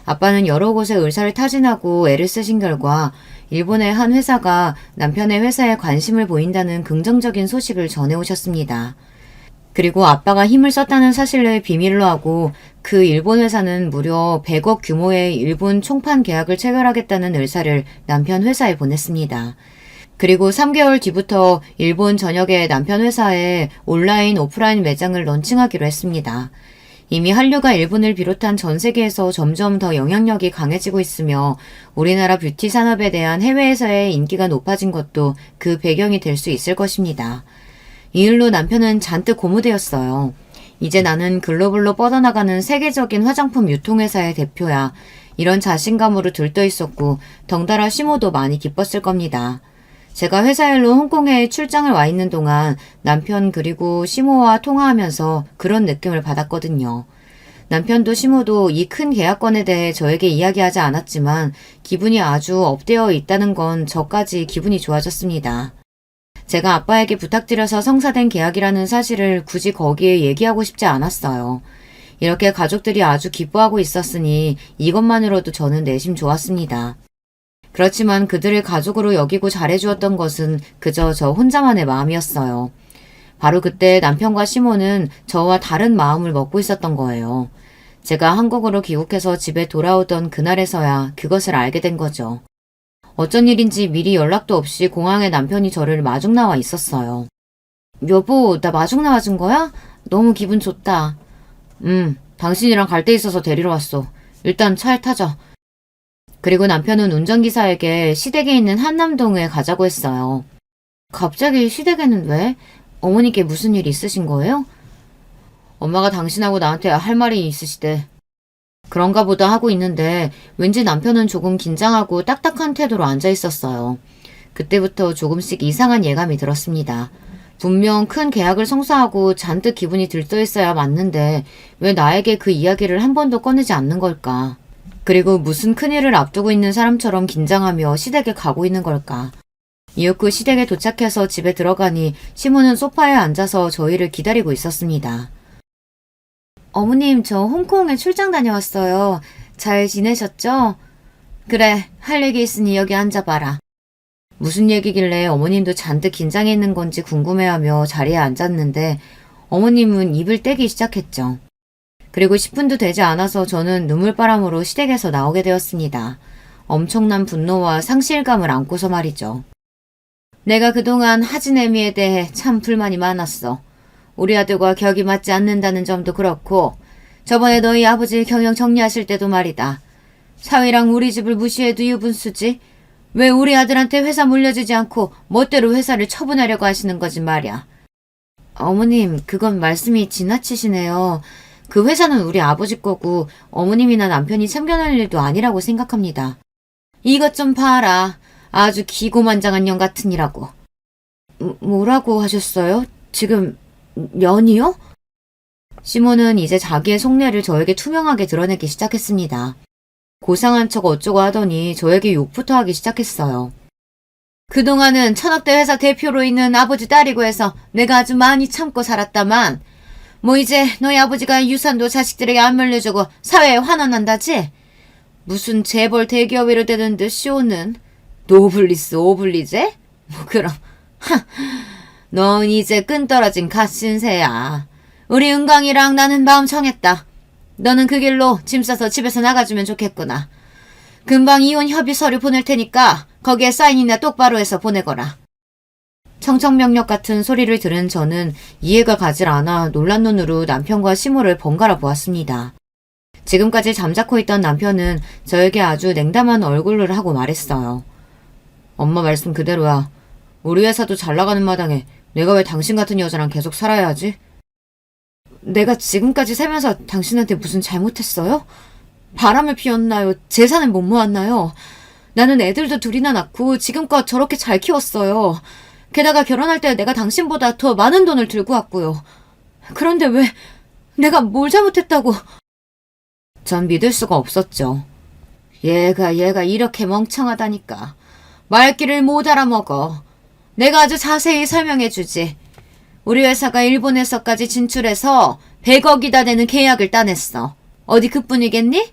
[SPEAKER 1] 아빠는 여러 곳에 의사를 타진하고 애를 쓰신 결과 일본의 한 회사가 남편의 회사에 관심을 보인다는 긍정적인 소식을 전해오셨습니다. 그리고 아빠가 힘을 썼다는 사실을 비밀로 하고 그 일본 회사는 무려 100억 규모의 일본 총판 계약을 체결하겠다는 의사를 남편 회사에 보냈습니다. 그리고 3개월 뒤부터 일본 전역의 남편 회사에 온라인, 오프라인 매장을 런칭하기로 했습니다. 이미 한류가 일본을 비롯한 전 세계에서 점점 더 영향력이 강해지고 있으며 우리나라 뷰티 산업에 대한 해외에서의 인기가 높아진 것도 그 배경이 될 수 있을 것입니다. 이 일로 남편은 잔뜩 고무되었어요. 이제 나는 글로벌로 뻗어나가는 세계적인 화장품 유통회사의 대표야. 이런 자신감으로 들떠 있었고 덩달아 시모도 많이 기뻤을 겁니다. 제가 회사 일로 홍콩에 출장을 와 있는 동안 남편 그리고 시모와 통화하면서 그런 느낌을 받았거든요. 남편도 시모도 이 큰 계약건에 대해 저에게 이야기하지 않았지만 기분이 아주 업되어 있다는 건 저까지 기분이 좋아졌습니다. 제가 아빠에게 부탁드려서 성사된 계약이라는 사실을 굳이 거기에 얘기하고 싶지 않았어요. 이렇게 가족들이 아주 기뻐하고 있었으니 이것만으로도 저는 내심 좋았습니다. 그렇지만 그들을 가족으로 여기고 잘해주었던 것은 그저 저 혼자만의 마음이었어요. 바로 그때 남편과 시모는 저와 다른 마음을 먹고 있었던 거예요. 제가 한국으로 귀국해서 집에 돌아오던 그날에서야 그것을 알게 된 거죠. 어쩐 일인지 미리 연락도 없이 공항에 남편이 저를 마중 나와 있었어요. 여보, 나 마중 나와준 거야? 너무 기분 좋다. 당신이랑 갈 데 있어서 데리러 왔어. 일단 차에 타자. 그리고 남편은 운전기사에게 시댁에 있는 한남동에 가자고 했어요. 갑자기 시댁에는 왜? 어머니께 무슨 일 있으신 거예요? 엄마가 당신하고 나한테 할 말이 있으시대. 그런가 보다 하고 있는데 왠지 남편은 조금 긴장하고 딱딱한 태도로 앉아 있었어요. 그때부터 조금씩 이상한 예감이 들었습니다. 분명 큰 계약을 성사하고 잔뜩 기분이 들떠 있어야 맞는데 왜 나에게 그 이야기를 한 번도 꺼내지 않는 걸까? 그리고 무슨 큰일을 앞두고 있는 사람처럼 긴장하며 시댁에 가고 있는 걸까? 이윽고 시댁에 도착해서 집에 들어가니 시모는 소파에 앉아서 저희를 기다리고 있었습니다. 어머님, 저 홍콩에 출장 다녀왔어요. 잘 지내셨죠? 그래, 할 얘기 있으니 여기 앉아봐라. 무슨 얘기길래 어머님도 잔뜩 긴장해 있는 건지 궁금해하며 자리에 앉았는데 어머님은 입을 떼기 시작했죠. 그리고 10분도 되지 않아서 저는 눈물바람으로 시댁에서 나오게 되었습니다. 엄청난 분노와 상실감을 안고서 말이죠. 내가 그동안 하진애미에 대해 참 불만이 많았어. 우리 아들과 격이 맞지 않는다는 점도 그렇고 저번에 너희 아버지 경영 정리하실 때도 말이다. 사위랑 우리 집을 무시해도 유분수지? 왜 우리 아들한테 회사 물려주지 않고 멋대로 회사를 처분하려고 하시는 거지 말이야. 어머님, 그건 말씀이 지나치시네요. 그 회사는 우리 아버지 거고 어머님이나 남편이 참견할 일도 아니라고 생각합니다. 이것 좀 봐라. 아주 기고만장한 년 같으니라고. 뭐라고 하셨어요? 지금 년이요? 시몬은 이제 자기의 속내를 저에게 투명하게 드러내기 시작했습니다. 고상한 척 어쩌고 하더니 저에게 욕부터 하기 시작했어요. 그동안은 천억대 회사 대표로 있는 아버지 딸이고 해서 내가 아주 많이 참고 살았다만 뭐 이제 너희 아버지가 유산도 자식들에게 안 물려주고 사회에 환원한다지? 무슨 재벌 대기업이로 되는 듯 쇼는 노블리스 오블리제? 뭐 그럼 넌 이제 끈떨어진 갓신세야. 우리 은광이랑 나는 마음 정했다. 너는 그 길로 짐 싸서 집에서 나가주면 좋겠구나. 금방 이혼 협의 서류 보낼 테니까 거기에 사인이나 똑바로 해서 보내거라. 청천벽력 같은 소리를 들은 저는 이해가 가질 않아 놀란 눈으로 남편과 시모를 번갈아 보았습니다. 지금까지 잠자코 있던 남편은 저에게 아주 냉담한 얼굴을 하고 말했어요. 엄마 말씀 그대로야. 우리 회사도 잘 나가는 마당에 내가 왜 당신 같은 여자랑 계속 살아야 하지? 내가 지금까지 살면서 당신한테 무슨 잘못했어요? 바람을 피웠나요? 재산을 못 모았나요? 나는 애들도 둘이나 낳고 지금껏 저렇게 잘 키웠어요. 게다가 결혼할 때 내가 당신보다 더 많은 돈을 들고 왔고요. 그런데 왜 내가 뭘 잘못했다고... 전 믿을 수가 없었죠. 얘가 이렇게 멍청하다니까. 말귀를 못 알아먹어. 내가 아주 자세히 설명해주지. 우리 회사가 일본에서까지 진출해서 100억이다 되는 계약을 따냈어. 어디 그뿐이겠니?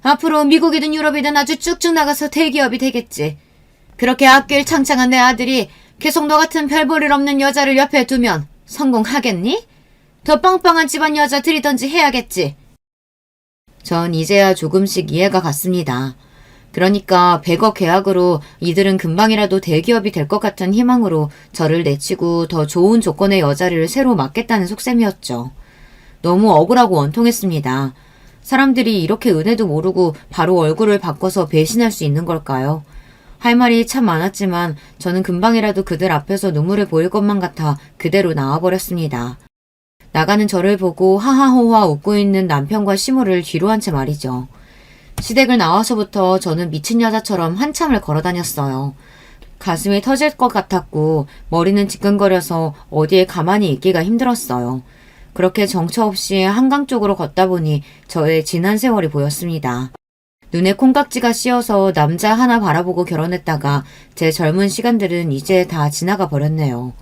[SPEAKER 1] 앞으로 미국이든 유럽이든 아주 쭉쭉 나가서 대기업이 되겠지. 그렇게 앞길 창창한 내 아들이 계속 너 같은 별 볼 일 없는 여자를 옆에 두면 성공하겠니? 더 빵빵한 집안 여자 들이던지 해야겠지. 전 이제야 조금씩 이해가 갔습니다. 그러니까 100억 계약으로 이들은 금방이라도 대기업이 될 것 같은 희망으로 저를 내치고 더 좋은 조건의 여자를 새로 맡겠다는 속셈이었죠. 너무 억울하고 원통했습니다. 사람들이 이렇게 은혜도 모르고 바로 얼굴을 바꿔서 배신할 수 있는 걸까요? 할 말이 참 많았지만 저는 금방이라도 그들 앞에서 눈물을 보일 것만 같아 그대로 나와버렸습니다. 나가는 저를 보고 하하호하 웃고 있는 남편과 시모를 뒤로 한 채 말이죠. 시댁을 나와서부터 저는 미친 여자처럼 한참을 걸어다녔어요. 가슴이 터질 것 같았고 머리는 지끈거려서 어디에 가만히 있기가 힘들었어요. 그렇게 정처 없이 한강 쪽으로 걷다 보니 저의 지난 세월이 보였습니다. 눈에 콩깍지가 씌어서 남자 하나 바라보고 결혼했다가 제 젊은 시간들은 이제 다 지나가 버렸네요.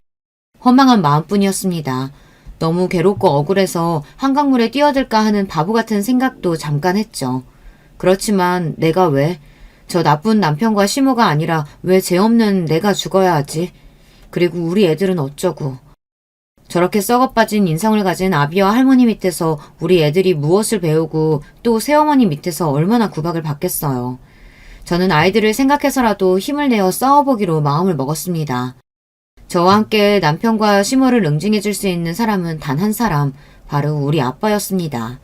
[SPEAKER 1] 허망한 마음뿐이었습니다. 너무 괴롭고 억울해서 한강물에 뛰어들까 하는 바보 같은 생각도 잠깐 했죠. 그렇지만 내가 왜? 저 나쁜 남편과 시모가 아니라 왜 죄 없는 내가 죽어야 하지? 그리고 우리 애들은 어쩌고. 저렇게 썩어빠진 인성을 가진 아비와 할머니 밑에서 우리 애들이 무엇을 배우고 또 새어머니 밑에서 얼마나 구박을 받겠어요. 저는 아이들을 생각해서라도 힘을 내어 싸워보기로 마음을 먹었습니다. 저와 함께 남편과 시모를 응징해줄 수 있는 사람은 단 한 사람, 바로 우리 아빠였습니다.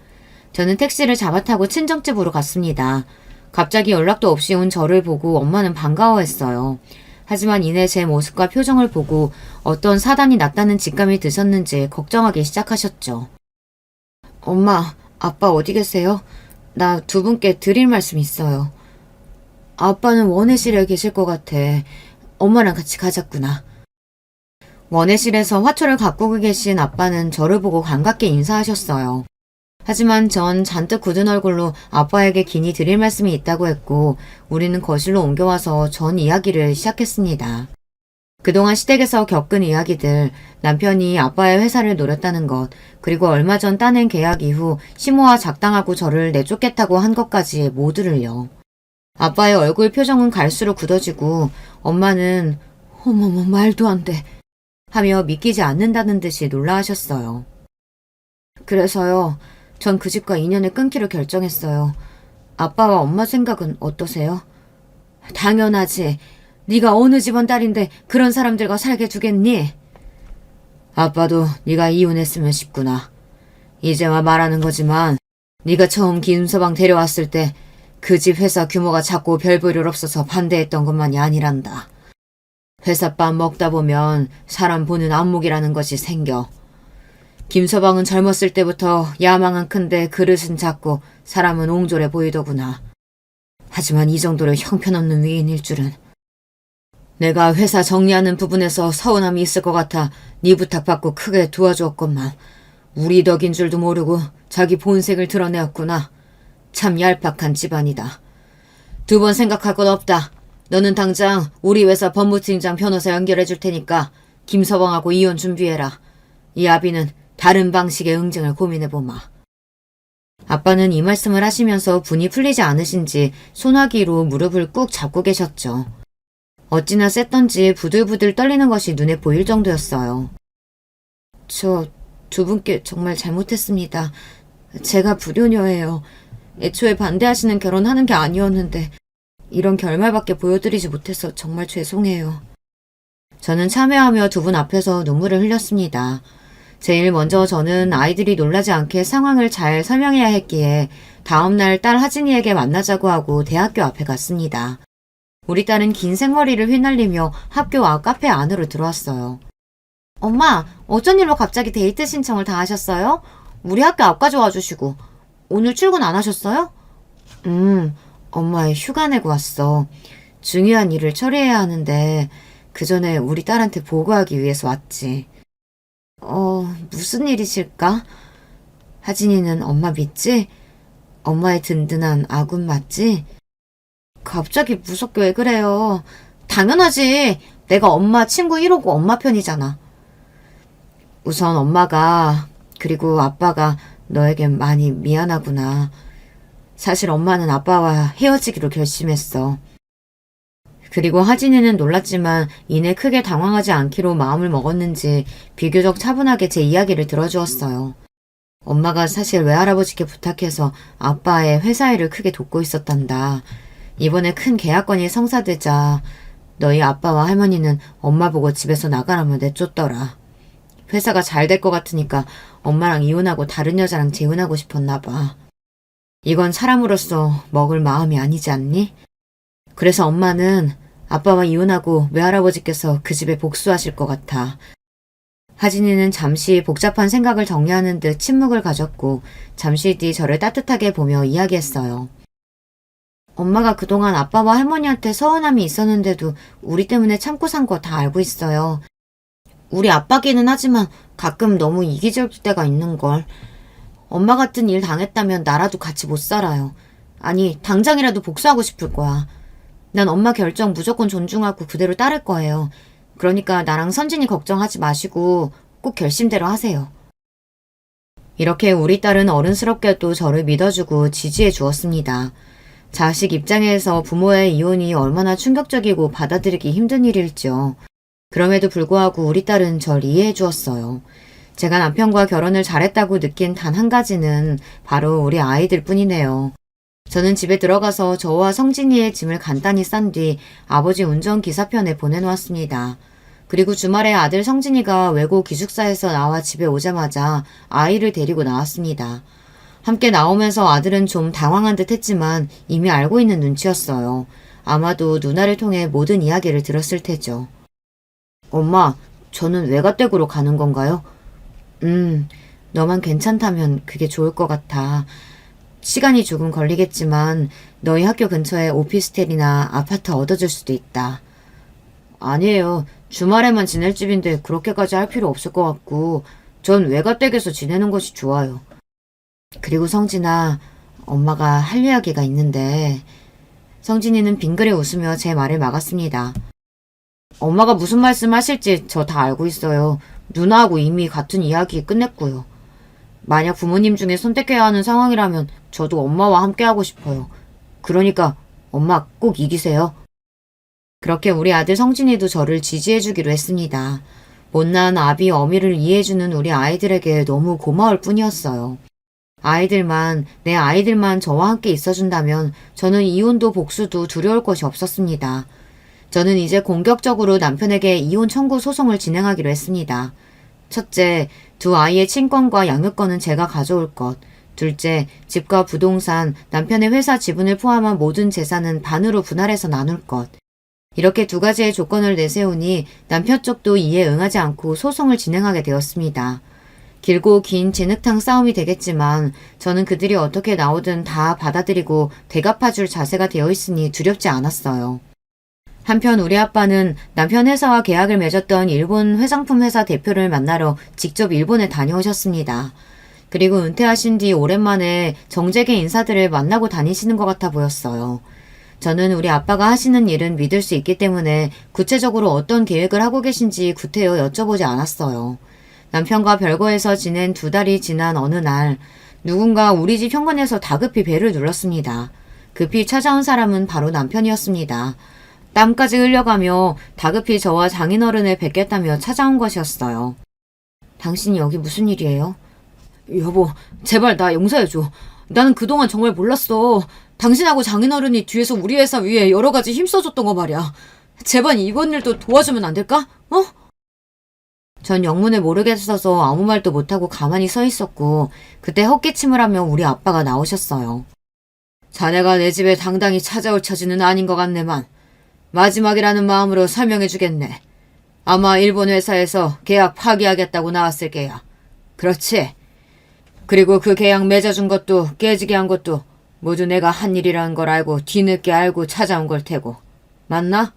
[SPEAKER 1] 저는 택시를 잡아타고 친정집으로 갔습니다. 갑자기 연락도 없이 온 저를 보고 엄마는 반가워했어요. 하지만 이내 제 모습과 표정을 보고 어떤 사단이 났다는 직감이 드셨는지 걱정하기 시작하셨죠. 엄마, 아빠 어디 계세요? 나 두 분께 드릴 말씀 있어요. 아빠는 원해실에 계실 것 같아. 엄마랑 같이 가자꾸나. 원해실에서 화초를 가꾸고 계신 아빠는 저를 보고 반갑게 인사하셨어요. 하지만 전 잔뜩 굳은 얼굴로 아빠에게 긴히 드릴 말씀이 있다고 했고 우리는 거실로 옮겨와서 전 이야기를 시작했습니다. 그동안 시댁에서 겪은 이야기들, 남편이 아빠의 회사를 노렸다는 것, 그리고 얼마 전 따낸 계약 이후 시모와 작당하고 저를 내쫓겠다고 한 것까지 모두를요. 아빠의 얼굴 표정은 갈수록 굳어지고 엄마는 어머머 말도 안 돼 하며 믿기지 않는다는 듯이 놀라하셨어요. 그래서요. 전 그 집과 인연을 끊기로 결정했어요. 아빠와 엄마 생각은 어떠세요? 당연하지. 네가 어느 집안 딸인데 그런 사람들과 살게 두겠니? 아빠도 네가 이혼했으면 싶구나. 이제와 말하는 거지만 네가 처음 김서방 데려왔을 때 그 집 회사 규모가 작고 별 볼 일 없어서 반대했던 것만이 아니란다. 회사밥 먹다 보면 사람 보는 안목이라는 것이 생겨. 김서방은 젊었을 때부터 야망은 큰데 그릇은 작고 사람은 옹졸해 보이더구나. 하지만 이 정도로 형편없는 위인일 줄은. 내가 회사 정리하는 부분에서 서운함이 있을 것 같아 네 부탁받고 크게 도와주었건만 우리 덕인 줄도 모르고 자기 본색을 드러내었구나. 참 얄팍한 집안이다. 두 번 생각할 것 없다. 너는 당장 우리 회사 법무팀장 변호사 연결해 줄 테니까 김서방하고 이혼 준비해라. 이 아비는 다른 방식의 응징을 고민해보마. 아빠는 이 말씀을 하시면서 분이 풀리지 않으신지 소나기로 무릎을 꾹 잡고 계셨죠. 어찌나 셌던지 부들부들 떨리는 것이 눈에 보일 정도였어요. 저 두 분께 정말 잘못했습니다. 제가 불효녀예요. 애초에 반대하시는 결혼하는 게 아니었는데 이런 결말밖에 보여드리지 못해서 정말 죄송해요. 저는 참회하며 두 분 앞에서 눈물을 흘렸습니다. 제일 먼저 저는 아이들이 놀라지 않게 상황을 잘 설명해야 했기에 다음날 딸 하진이에게 만나자고 하고 대학교 앞에 갔습니다. 우리 딸은 긴 생머리를 휘날리며 학교 앞 카페 안으로 들어왔어요. 엄마, 어쩐 일로 갑자기 데이트 신청을 다 하셨어요? 우리 학교 앞까지 와주시고. 오늘 출근 안 하셨어요? 엄마 휴가 내고 왔어. 중요한 일을 처리해야 하는데 그 전에 우리 딸한테 보고하기 위해서 왔지. 무슨 일이실까? 하진이는 엄마 믿지? 엄마의 든든한 아군 맞지? 갑자기 무섭게 왜 그래요? 당연하지. 내가 엄마 친구 1호고 엄마 편이잖아. 우선 엄마가 그리고 아빠가 너에겐 많이 미안하구나. 사실 엄마는 아빠와 헤어지기로 결심했어. 그리고 하진이는 놀랐지만 이내 크게 당황하지 않기로 마음을 먹었는지 비교적 차분하게 제 이야기를 들어주었어요. 엄마가 사실 외할아버지께 부탁해서 아빠의 회사 일을 크게 돕고 있었단다. 이번에 큰 계약건이 성사되자 너희 아빠와 할머니는 엄마 보고 집에서 나가라며 내쫓더라. 회사가 잘 될 것 같으니까 엄마랑 이혼하고 다른 여자랑 재혼하고 싶었나 봐. 이건 사람으로서 먹을 마음이 아니지 않니? 그래서 엄마는 아빠와 이혼하고 외할아버지께서 그 집에 복수하실 것 같아. 하진이는 잠시 복잡한 생각을 정리하는 듯 침묵을 가졌고 잠시 뒤 저를 따뜻하게 보며 이야기했어요. 엄마가 그동안 아빠와 할머니한테 서운함이 있었는데도 우리 때문에 참고 산 거 다 알고 있어요. 우리 아빠기는 하지만 가끔 너무 이기적일 때가 있는걸. 엄마 같은 일 당했다면 나라도 같이 못 살아요. 아니, 당장이라도 복수하고 싶을 거야. 난 엄마 결정 무조건 존중하고 그대로 따를 거예요. 그러니까 나랑 선진이 걱정하지 마시고 꼭 결심대로 하세요. 이렇게 우리 딸은 어른스럽게도 저를 믿어주고 지지해 주었습니다. 자식 입장에서 부모의 이혼이 얼마나 충격적이고 받아들이기 힘든 일일지요. 그럼에도 불구하고 우리 딸은 절 이해해 주었어요. 제가 남편과 결혼을 잘했다고 느낀 단 한 가지는 바로 우리 아이들 뿐이네요. 저는 집에 들어가서 저와 성진이의 짐을 간단히 싼 뒤 아버지 운전기사편에 보내놓았습니다. 그리고 주말에 아들 성진이가 외고 기숙사에서 나와 집에 오자마자 아이를 데리고 나왔습니다. 함께 나오면서 아들은 좀 당황한 듯 했지만 이미 알고 있는 눈치였어요. 아마도 누나를 통해 모든 이야기를 들었을 테죠. 엄마, 저는 외가댁으로 가는 건가요? 너만 괜찮다면 그게 좋을 것 같아. 시간이 조금 걸리겠지만 너희 학교 근처에 오피스텔이나 아파트 얻어줄 수도 있다. 아니에요. 주말에만 지낼 집인데 그렇게까지 할 필요 없을 것 같고 전 외가댁에서 지내는 것이 좋아요. 그리고 성진아, 엄마가 할 이야기가 있는데. 성진이는 빙그레 웃으며 제 말을 막았습니다. 엄마가 무슨 말씀 하실지 저 다 알고 있어요. 누나하고 이미 같은 이야기 끝냈고요. 만약 부모님 중에 선택해야 하는 상황이라면 저도 엄마와 함께 하고 싶어요. 그러니까 엄마 꼭 이기세요. 그렇게 우리 아들 성진이도 저를 지지해주기로 했습니다. 못난 아비 어미를 이해해주는 우리 아이들에게 너무 고마울 뿐이었어요. 내 아이들만 저와 함께 있어준다면 저는 이혼도 복수도 두려울 것이 없었습니다. 저는 이제 공격적으로 남편에게 이혼 청구 소송을 진행하기로 했습니다. 첫째, 두 아이의 친권과 양육권은 제가 가져올 것. 둘째, 집과 부동산, 남편의 회사 지분을 포함한 모든 재산은 반으로 분할해서 나눌 것. 이렇게 두 가지의 조건을 내세우니 남편 쪽도 이에 응하지 않고 소송을 진행하게 되었습니다. 길고 긴 진흙탕 싸움이 되겠지만 저는 그들이 어떻게 나오든 다 받아들이고 대갚아줄 자세가 되어 있으니 두렵지 않았어요. 한편 우리 아빠는 남편 회사와 계약을 맺었던 일본 화장품 회사 대표를 만나러 직접 일본에 다녀오셨습니다. 그리고 은퇴하신 뒤 오랜만에 정재계 인사들을 만나고 다니시는 것 같아 보였어요. 저는 우리 아빠가 하시는 일은 믿을 수 있기 때문에 구체적으로 어떤 계획을 하고 계신지 구태여 여쭤보지 않았어요. 남편과 별거에서 지낸 2달이 지난 어느 날 누군가 우리 집 현관에서 다급히 벨을 눌렀습니다. 급히 찾아온 사람은 바로 남편이었습니다. 땀까지 흘려가며 다급히 저와 장인어른을 뵙겠다며 찾아온 것이었어요. 당신이 여기 무슨 일이에요? 여보, 제발 나 용서해줘. 나는 그동안 정말 몰랐어. 당신하고 장인어른이 뒤에서 우리 회사 위에 여러 가지 힘써줬던 거 말이야. 제발 이번 일도 도와주면 안 될까? 어? 전 영문을 모르겠어서 아무 말도 못하고 가만히 서 있었고 그때 헛기침을 하며 우리 아빠가 나오셨어요. 자네가 내 집에 당당히 찾아올 처지는 아닌 것 같네만 마지막이라는 마음으로 설명해주겠네. 아마 일본 회사에서 계약 파기하겠다고 나왔을 게야. 그렇지? 그리고 그 계약 맺어준 것도 깨지게 한 것도 모두 내가 한 일이라는 걸 알고 뒤늦게 알고 찾아온 걸 테고. 맞나?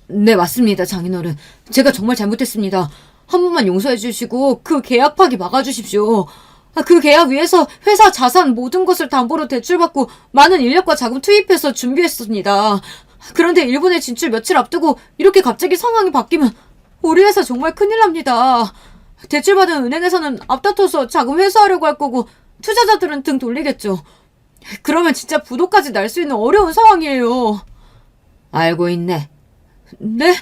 [SPEAKER 1] 네, 맞습니다, 장인어른. 제가 정말 잘못했습니다. 한 번만 용서해 주시고 그 계약 파기 막아주십시오. 그 계약 위해서 회사 자산 모든 것을 담보로 대출받고 많은 인력과 자금 투입해서 준비했습니다. 그런데 일본에 진출 며칠 앞두고 이렇게 갑자기 상황이 바뀌면 우리 회사 정말 큰일 납니다. 대출받은 은행에서는 앞다퉈서 자금 회수하려고 할 거고 투자자들은 등 돌리겠죠. 그러면 진짜 부도까지 날 수 있는 어려운 상황이에요. 알고 있네. 네?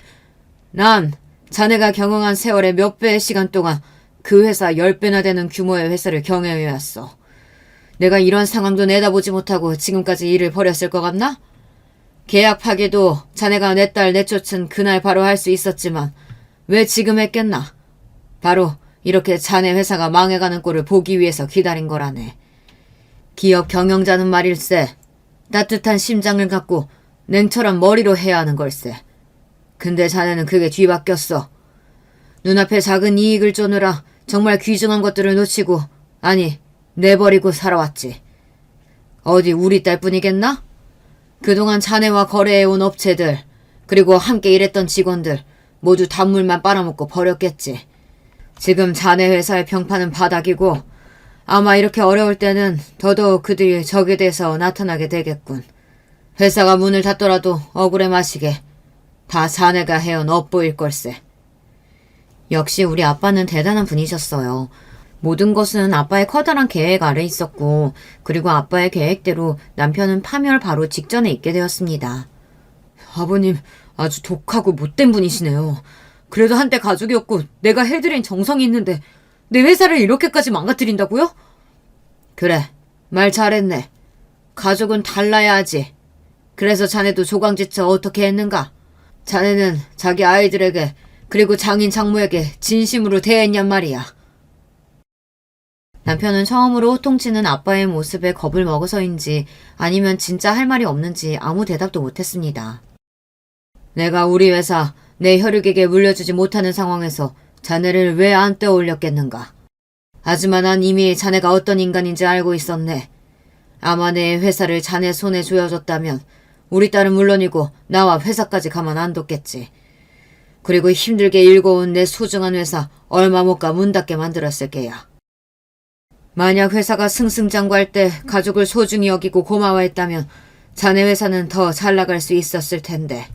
[SPEAKER 1] 난 자네가 경영한 세월의 몇 배의 시간 동안 그 회사 10배나 되는 규모의 회사를 경영해왔어. 내가 이런 상황도 내다보지 못하고 지금까지 일을 벌였을 것 같나? 계약 파기도 자네가 내 딸 내쫓은 그날 바로 할 수 있었지만 왜 지금 했겠나? 바로 이렇게 자네 회사가 망해가는 꼴을 보기 위해서 기다린 거라네. 기업 경영자는 말일세. 따뜻한 심장을 갖고 냉철한 머리로 해야 하는 걸세. 근데 자네는 그게 뒤바뀌었어. 눈앞에 작은 이익을 쫓느라 정말 귀중한 것들을 놓치고 아니 내버리고 살아왔지. 어디 우리 딸뿐이겠나? 그동안 자네와 거래해온 업체들 그리고 함께 일했던 직원들 모두 단물만 빨아먹고 버렸겠지. 지금 자네 회사의 평판은 바닥이고 아마 이렇게 어려울 때는 더더욱 그들이 적이 돼서 나타나게 되겠군. 회사가 문을 닫더라도 억울해 마시게 다 자네가 해온 업보일 걸세. 역시 우리 아빠는 대단한 분이셨어요. 모든 것은 아빠의 커다란 계획 아래 있었고 그리고 아빠의 계획대로 남편은 파멸 바로 직전에 있게 되었습니다. 아버님 아주 독하고 못된 분이시네요. 그래도 한때 가족이었고 내가 해드린 정성이 있는데 내 회사를 이렇게까지 망가뜨린다고요? 그래, 말 잘했네. 가족은 달라야 하지. 그래서 자네도 조강지처 어떻게 했는가? 자네는 자기 아이들에게 그리고 장인 장모에게 진심으로 대했냔 말이야. 남편은 처음으로 호통치는 아빠의 모습에 겁을 먹어서인지 아니면 진짜 할 말이 없는지 아무 대답도 못했습니다. 내가 우리 회사 내 혈육에게 물려주지 못하는 상황에서 자네를 왜 안 떠올렸겠는가. 하지만 난 이미 자네가 어떤 인간인지 알고 있었네. 아마 내 회사를 자네 손에 쥐어줬다면 우리 딸은 물론이고 나와 회사까지 가만 안 뒀겠지. 그리고 힘들게 일궈온 내 소중한 회사 얼마 못 가 문 닫게 만들었을 게야. 만약 회사가 승승장구할 때 가족을 소중히 여기고 고마워했다면 자네 회사는 더 잘 나갈 수 있었을 텐데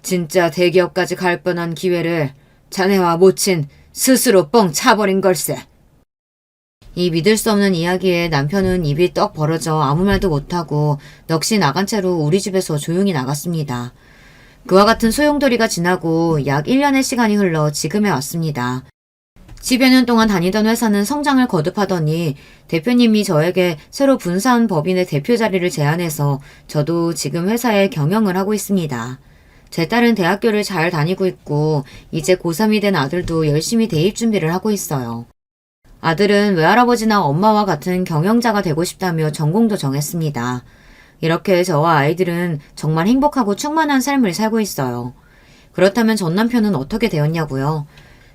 [SPEAKER 1] 진짜 대기업까지 갈 뻔한 기회를 자네와 모친 스스로 뻥 차버린 걸세. 이 믿을 수 없는 이야기에 남편은 입이 떡 벌어져 아무 말도 못하고 넋이 나간 채로 우리 집에서 조용히 나갔습니다. 그와 같은 소용돌이가 지나고 약 1년의 시간이 흘러 지금에 왔습니다. 10여 년 동안 다니던 회사는 성장을 거듭하더니 대표님이 저에게 새로 분사한 법인의 대표 자리를 제안해서 저도 지금 회사에 경영을 하고 있습니다. 제 딸은 대학교를 잘 다니고 있고 이제 고3이 된 아들도 열심히 대입 준비를 하고 있어요. 아들은 외할아버지나 엄마와 같은 경영자가 되고 싶다며 전공도 정했습니다. 이렇게 저와 아이들은 정말 행복하고 충만한 삶을 살고 있어요. 그렇다면 전 남편은 어떻게 되었냐고요?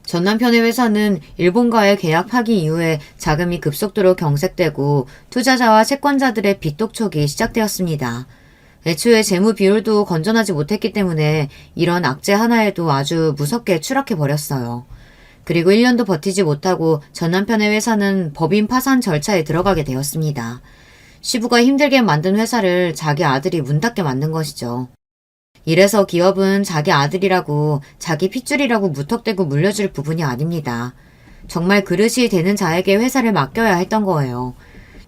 [SPEAKER 1] 전 남편의 회사는 일본과의 계약 파기 이후에 자금이 급속도로 경색되고 투자자와 채권자들의 빚 독촉이 시작되었습니다. 애초에 재무 비율도 건전하지 못했기 때문에 이런 악재 하나에도 아주 무섭게 추락해버렸어요. 그리고 1년도 버티지 못하고 전 남편의 회사는 법인 파산 절차에 들어가게 되었습니다. 시부가 힘들게 만든 회사를 자기 아들이 문 닫게 만든 것이죠. 이래서 기업은 자기 아들이라고 자기 핏줄이라고 무턱대고 물려줄 부분이 아닙니다. 정말 그릇이 되는 자에게 회사를 맡겨야 했던 거예요.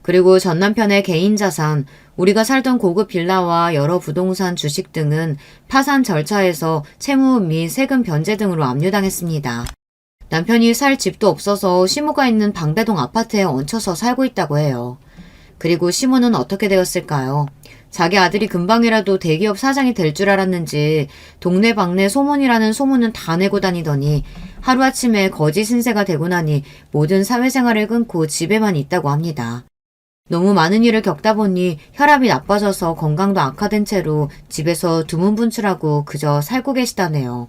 [SPEAKER 1] 그리고 전 남편의 개인 자산, 우리가 살던 고급 빌라와 여러 부동산 주식 등은 파산 절차에서 채무 및 세금 변제 등으로 압류당했습니다. 남편이 살 집도 없어서 시모가 있는 방배동 아파트에 얹혀서 살고 있다고 해요. 그리고 시모는 어떻게 되었을까요? 자기 아들이 금방이라도 대기업 사장이 될 줄 알았는지 동네방네 소문이라는 소문은 다 내고 다니더니 하루아침에 거지 신세가 되고 나니 모든 사회생활을 끊고 집에만 있다고 합니다. 너무 많은 일을 겪다 보니 혈압이 나빠져서 건강도 악화된 채로 집에서 두문분출하고 그저 살고 계시다네요.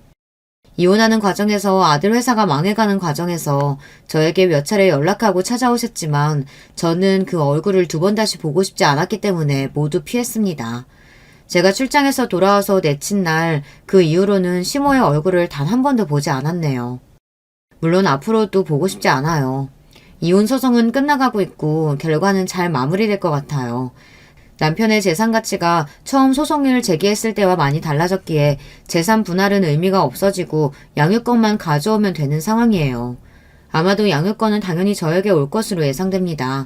[SPEAKER 1] 이혼하는 과정에서 아들 회사가 망해가는 과정에서 저에게 몇 차례 연락하고 찾아오셨지만 저는 그 얼굴을 두 번 다시 보고 싶지 않았기 때문에 모두 피했습니다. 제가 출장에서 돌아와서 내친 날 그 이후로는 시모의 얼굴을 단 한 번도 보지 않았네요. 물론 앞으로도 보고 싶지 않아요. 이혼 소송은 끝나가고 있고 결과는 잘 마무리될 것 같아요. 남편의 재산 가치가 처음 소송을 제기했을 때와 많이 달라졌기에 재산 분할은 의미가 없어지고 양육권만 가져오면 되는 상황이에요. 아마도 양육권은 당연히 저에게 올 것으로 예상됩니다.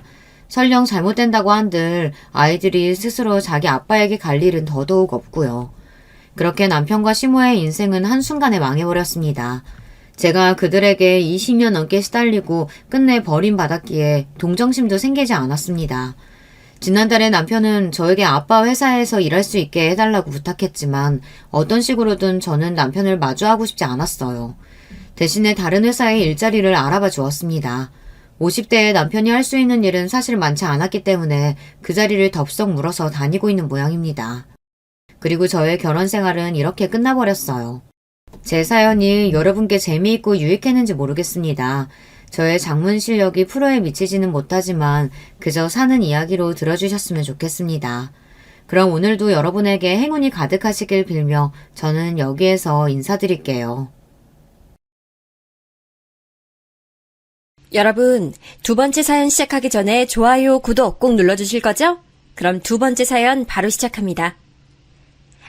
[SPEAKER 1] 설령 잘못된다고 한들 아이들이 스스로 자기 아빠에게 갈 일은 더더욱 없고요. 그렇게 남편과 시모의 인생은 한순간에 망해버렸습니다. 제가 그들에게 20년 넘게 시달리고 끝내 버림받았기에 동정심도 생기지 않았습니다. 지난달에 남편은 저에게 아빠 회사에서 일할 수 있게 해달라고 부탁했지만 어떤 식으로든 저는 남편을 마주하고 싶지 않았어요. 대신에 다른 회사의 일자리를 알아봐 주었습니다. 50대에 남편이 할 수 있는 일은 사실 많지 않았기 때문에 그 자리를 덥석 물어서 다니고 있는 모양입니다. 그리고 저의 결혼 생활은 이렇게 끝나버렸어요. 제 사연이 여러분께 재미있고 유익했는지 모르겠습니다. 저의 장문 실력이 프로에 미치지는 못하지만 그저 사는 이야기로 들어주셨으면 좋겠습니다. 그럼 오늘도 여러분에게 행운이 가득하시길 빌며 저는 여기에서 인사드릴게요.
[SPEAKER 2] 여러분, 두 번째 사연 시작하기 전에 좋아요, 구독 꼭 눌러주실 거죠? 그럼 두 번째 사연 바로 시작합니다.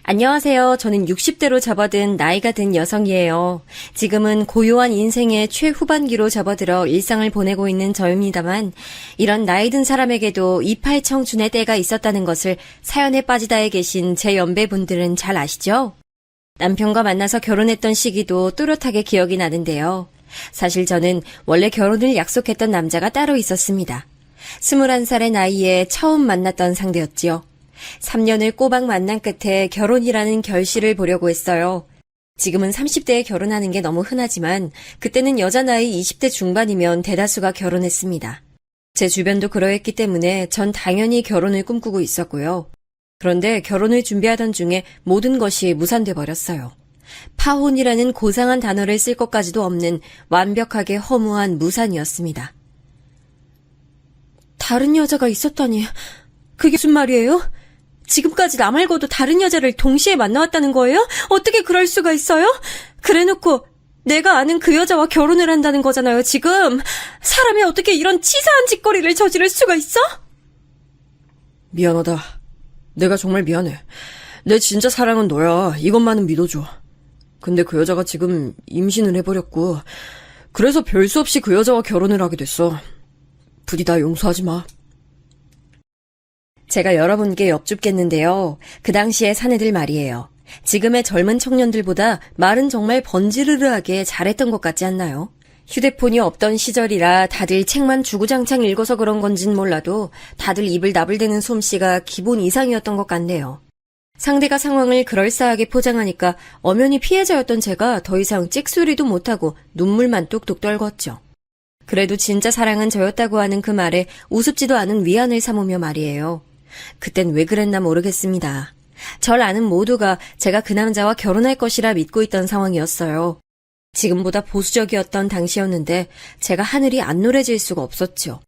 [SPEAKER 2] 안녕하세요. 저는 60대로 접어든 나이가 든 여성이에요. 지금은 고요한 인생의 최후반기로 접어들어 일상을 보내고 있는 저입니다만 이런 나이 든 사람에게도 이팔 청춘의 때가 있었다는 것을 사연에 빠지다에 계신 제 연배분들은 잘 아시죠? 남편과 만나서 결혼했던 시기도 또렷하게 기억이 나는데요. 사실 저는 원래 결혼을 약속했던 남자가 따로 있었습니다. 21살의 나이에 처음 만났던 상대였지요. 3년을 꼬박 만난 끝에 결혼이라는 결실을 보려고 했어요. 지금은 30대에 결혼하는 게 너무 흔하지만 그때는 여자 나이 20대 중반이면 대다수가 결혼했습니다. 제 주변도 그러했기 때문에 전 당연히 결혼을 꿈꾸고 있었고요. 그런데 결혼을 준비하던 중에 모든 것이 무산돼 버렸어요. 파혼이라는 고상한 단어를 쓸 것까지도 없는 완벽하게 허무한 무산이었습니다. 다른 여자가 있었다니, 그게 무슨 말이에요? 지금까지 나 말고도 다른 여자를 동시에 만나왔다는 거예요? 어떻게 그럴 수가 있어요? 그래놓고 내가 아는 그 여자와 결혼을 한다는 거잖아요, 지금. 사람이 어떻게 이런 치사한 짓거리를 저지를 수가 있어?
[SPEAKER 3] 미안하다. 내가 정말 미안해. 내 진짜 사랑은 너야. 이것만은 믿어줘. 근데 그 여자가 지금 임신을 해버렸고 그래서 별 수 없이 그 여자와 결혼을 하게 됐어. 부디 나 용서하지 마.
[SPEAKER 2] 제가 여러분께 엽줍겠는데요. 그 당시에 사내들 말이에요. 지금의 젊은 청년들보다 말은 정말 번지르르하게 잘했던 것 같지 않나요? 휴대폰이 없던 시절이라 다들 책만 주구장창 읽어서 그런 건진 몰라도 다들 입을 나불대는 솜씨가 기본 이상이었던 것 같네요. 상대가 상황을 그럴싸하게 포장하니까 엄연히 피해자였던 제가 더 이상 찍소리도 못하고 눈물만 뚝뚝 떨궜죠. 그래도 진짜 사랑은 저였다고 하는 그 말에 우습지도 않은 위안을 삼으며 말이에요. 그땐 왜 그랬나 모르겠습니다. 절 아는 모두가 제가 그 남자와 결혼할 것이라 믿고 있던 상황이었어요. 지금보다 보수적이었던 당시였는데 제가 하늘이 안 노래질 수가 없었죠.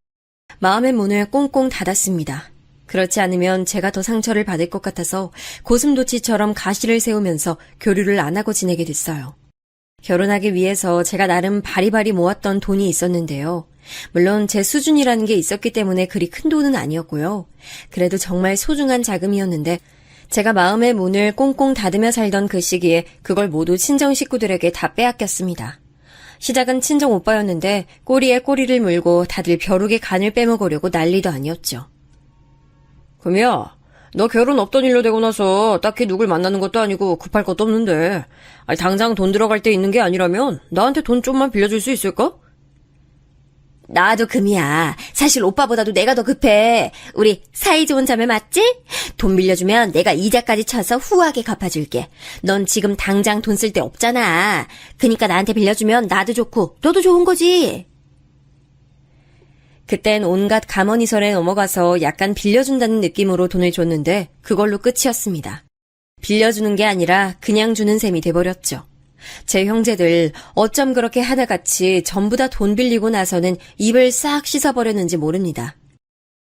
[SPEAKER 2] 마음의 문을 꽁꽁 닫았습니다. 그렇지 않으면 제가 더 상처를 받을 것 같아서 고슴도치처럼 가시를 세우면서 교류를 안 하고 지내게 됐어요. 결혼하기 위해서 제가 나름 바리바리 모았던 돈이 있었는데요. 물론 제 수준이라는 게 있었기 때문에 그리 큰 돈은 아니었고요. 그래도 정말 소중한 자금이었는데 제가 마음의 문을 꽁꽁 닫으며 살던 그 시기에 그걸 모두 친정 식구들에게 다 빼앗겼습니다. 시작은 친정 오빠였는데 꼬리에 꼬리를 물고 다들 벼룩의 간을 빼먹으려고 난리도 아니었죠.
[SPEAKER 3] 금이야, 너 결혼 없던 일로 되고 나서 딱히 누굴 만나는 것도 아니고 급할 것도 없는데 아니, 당장 돈 들어갈 때 있는 게 아니라면 나한테 돈 좀만 빌려줄 수 있을까?
[SPEAKER 2] 나도 금이야. 사실 오빠보다도 내가 더 급해. 우리 사이좋은 자매 맞지? 돈 빌려주면 내가 이자까지 쳐서 후하게 갚아줄게. 넌 지금 당장 돈 쓸 데 없잖아. 그니까 나한테 빌려주면 나도 좋고 너도 좋은 거지. 그땐 온갖 가머니설에 넘어가서 약간 빌려준다는 느낌으로 돈을 줬는데 그걸로 끝이었습니다. 빌려주는 게 아니라 그냥 주는 셈이 돼버렸죠. 제 형제들 어쩜 그렇게 하나같이 전부 다 돈 빌리고 나서는 입을 싹 씻어버렸는지 모릅니다.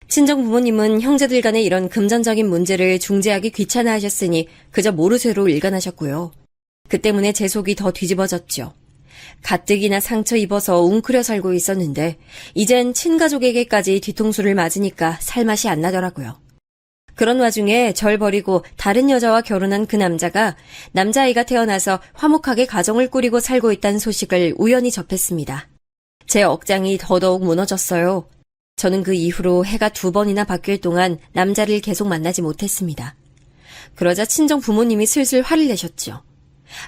[SPEAKER 2] 친정 부모님은 형제들 간의 이런 금전적인 문제를 중재하기 귀찮아하셨으니 그저 모르쇠로 일관하셨고요. 그 때문에 제 속이 더 뒤집어졌죠. 가뜩이나 상처 입어서 웅크려 살고 있었는데 이젠 친가족에게까지 뒤통수를 맞으니까 살맛이 안 나더라고요. 그런 와중에 절 버리고 다른 여자와 결혼한 그 남자가 남자아이가 태어나서 화목하게 가정을 꾸리고 살고 있다는 소식을 우연히 접했습니다. 제 억장이 더더욱 무너졌어요. 저는 그 이후로 해가 2번이나 바뀔 동안 남자를 계속 만나지 못했습니다. 그러자 친정 부모님이 슬슬 화를 내셨죠.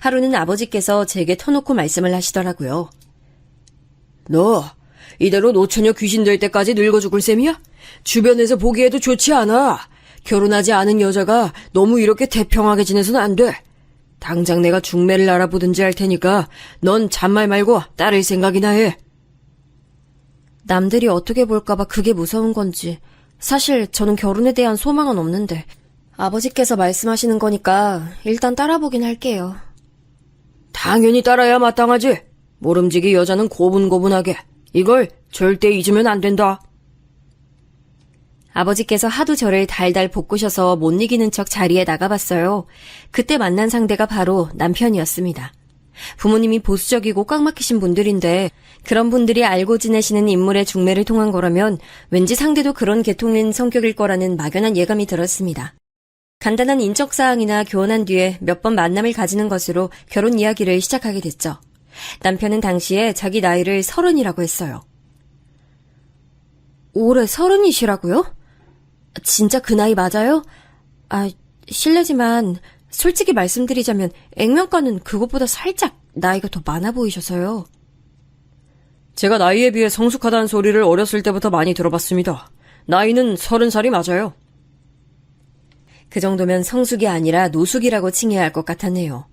[SPEAKER 2] 하루는 아버지께서 제게 터놓고 말씀을 하시더라고요.
[SPEAKER 3] 너 이대로 노처녀 귀신 될 때까지 늙어 죽을 셈이야? 주변에서 보기에도 좋지 않아. 결혼하지 않은 여자가 너무 이렇게 태평하게 지내서는 안 돼. 당장 내가 중매를 알아보든지 할 테니까 넌 잔말 말고 따를 생각이나 해.
[SPEAKER 2] 남들이 어떻게 볼까봐 그게 무서운 건지 사실 저는 결혼에 대한 소망은 없는데 아버지께서 말씀하시는 거니까 일단 따라보긴 할게요.
[SPEAKER 3] 당연히 따라야 마땅하지. 모름지기 여자는 고분고분하게. 이걸 절대 잊으면 안 된다.
[SPEAKER 2] 아버지께서 하도 저를 달달 볶으셔서 못 이기는 척 자리에 나가봤어요. 그때 만난 상대가 바로 남편이었습니다. 부모님이 보수적이고 꽉 막히신 분들인데 그런 분들이 알고 지내시는 인물의 중매를 통한 거라면 왠지 상대도 그런 계통인 성격일 거라는 막연한 예감이 들었습니다. 간단한 인적사항이나 교환한 뒤에 몇 번 만남을 가지는 것으로 결혼 이야기를 시작하게 됐죠. 남편은 당시에 자기 나이를 30이라고 했어요. 올해 30이시라고요? 진짜 그 나이 맞아요? 실례지만 솔직히 말씀드리자면 액면가는 그것보다 살짝 나이가 더 많아 보이셔서요.
[SPEAKER 3] 제가 나이에 비해 성숙하다는 소리를 어렸을 때부터 많이 들어봤습니다. 나이는 30살이 맞아요.
[SPEAKER 2] 그 정도면 성숙이 아니라 노숙이라고 칭해야 할 것 같았네요.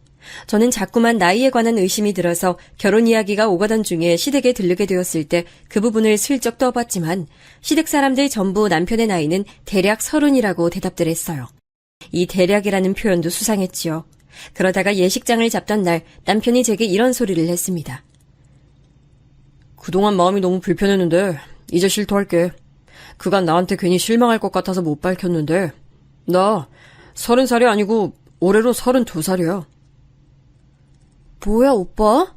[SPEAKER 2] 저는 자꾸만 나이에 관한 의심이 들어서 결혼 이야기가 오가던 중에 시댁에 들르게 되었을 때 그 부분을 슬쩍 떠봤지만 시댁 사람들 전부 남편의 나이는 대략 30이라고 대답들 했어요. 이 대략이라는 표현도 수상했지요. 그러다가 예식장을 잡던 날 남편이 제게 이런 소리를 했습니다.
[SPEAKER 3] 그동안 마음이 너무 불편했는데 이제 실토할게. 그간 나한테 괜히 실망할 것 같아서 못 밝혔는데 나 30살이 아니고 올해로 32살이야.
[SPEAKER 2] 뭐야 오빠?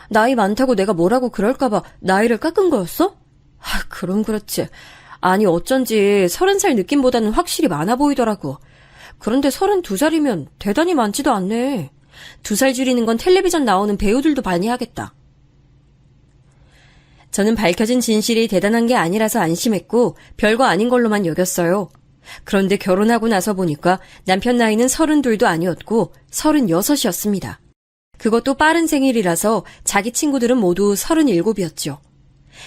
[SPEAKER 2] 나이 많다고 내가 뭐라고 그럴까봐 나이를 깎은 거였어? 그럼 그렇지. 아니 어쩐지 30살 느낌보다는 확실히 많아 보이더라고. 그런데 32살이면 대단히 많지도 않네. 2살 줄이는 건 텔레비전 나오는 배우들도 많이 하겠다. 저는 밝혀진 진실이 대단한 게 아니라서 안심했고 별거 아닌 걸로만 여겼어요. 그런데 결혼하고 나서 보니까 남편 나이는 32도 아니었고 36이었습니다. 그것도 빠른 생일이라서 자기 친구들은 모두 37이었죠.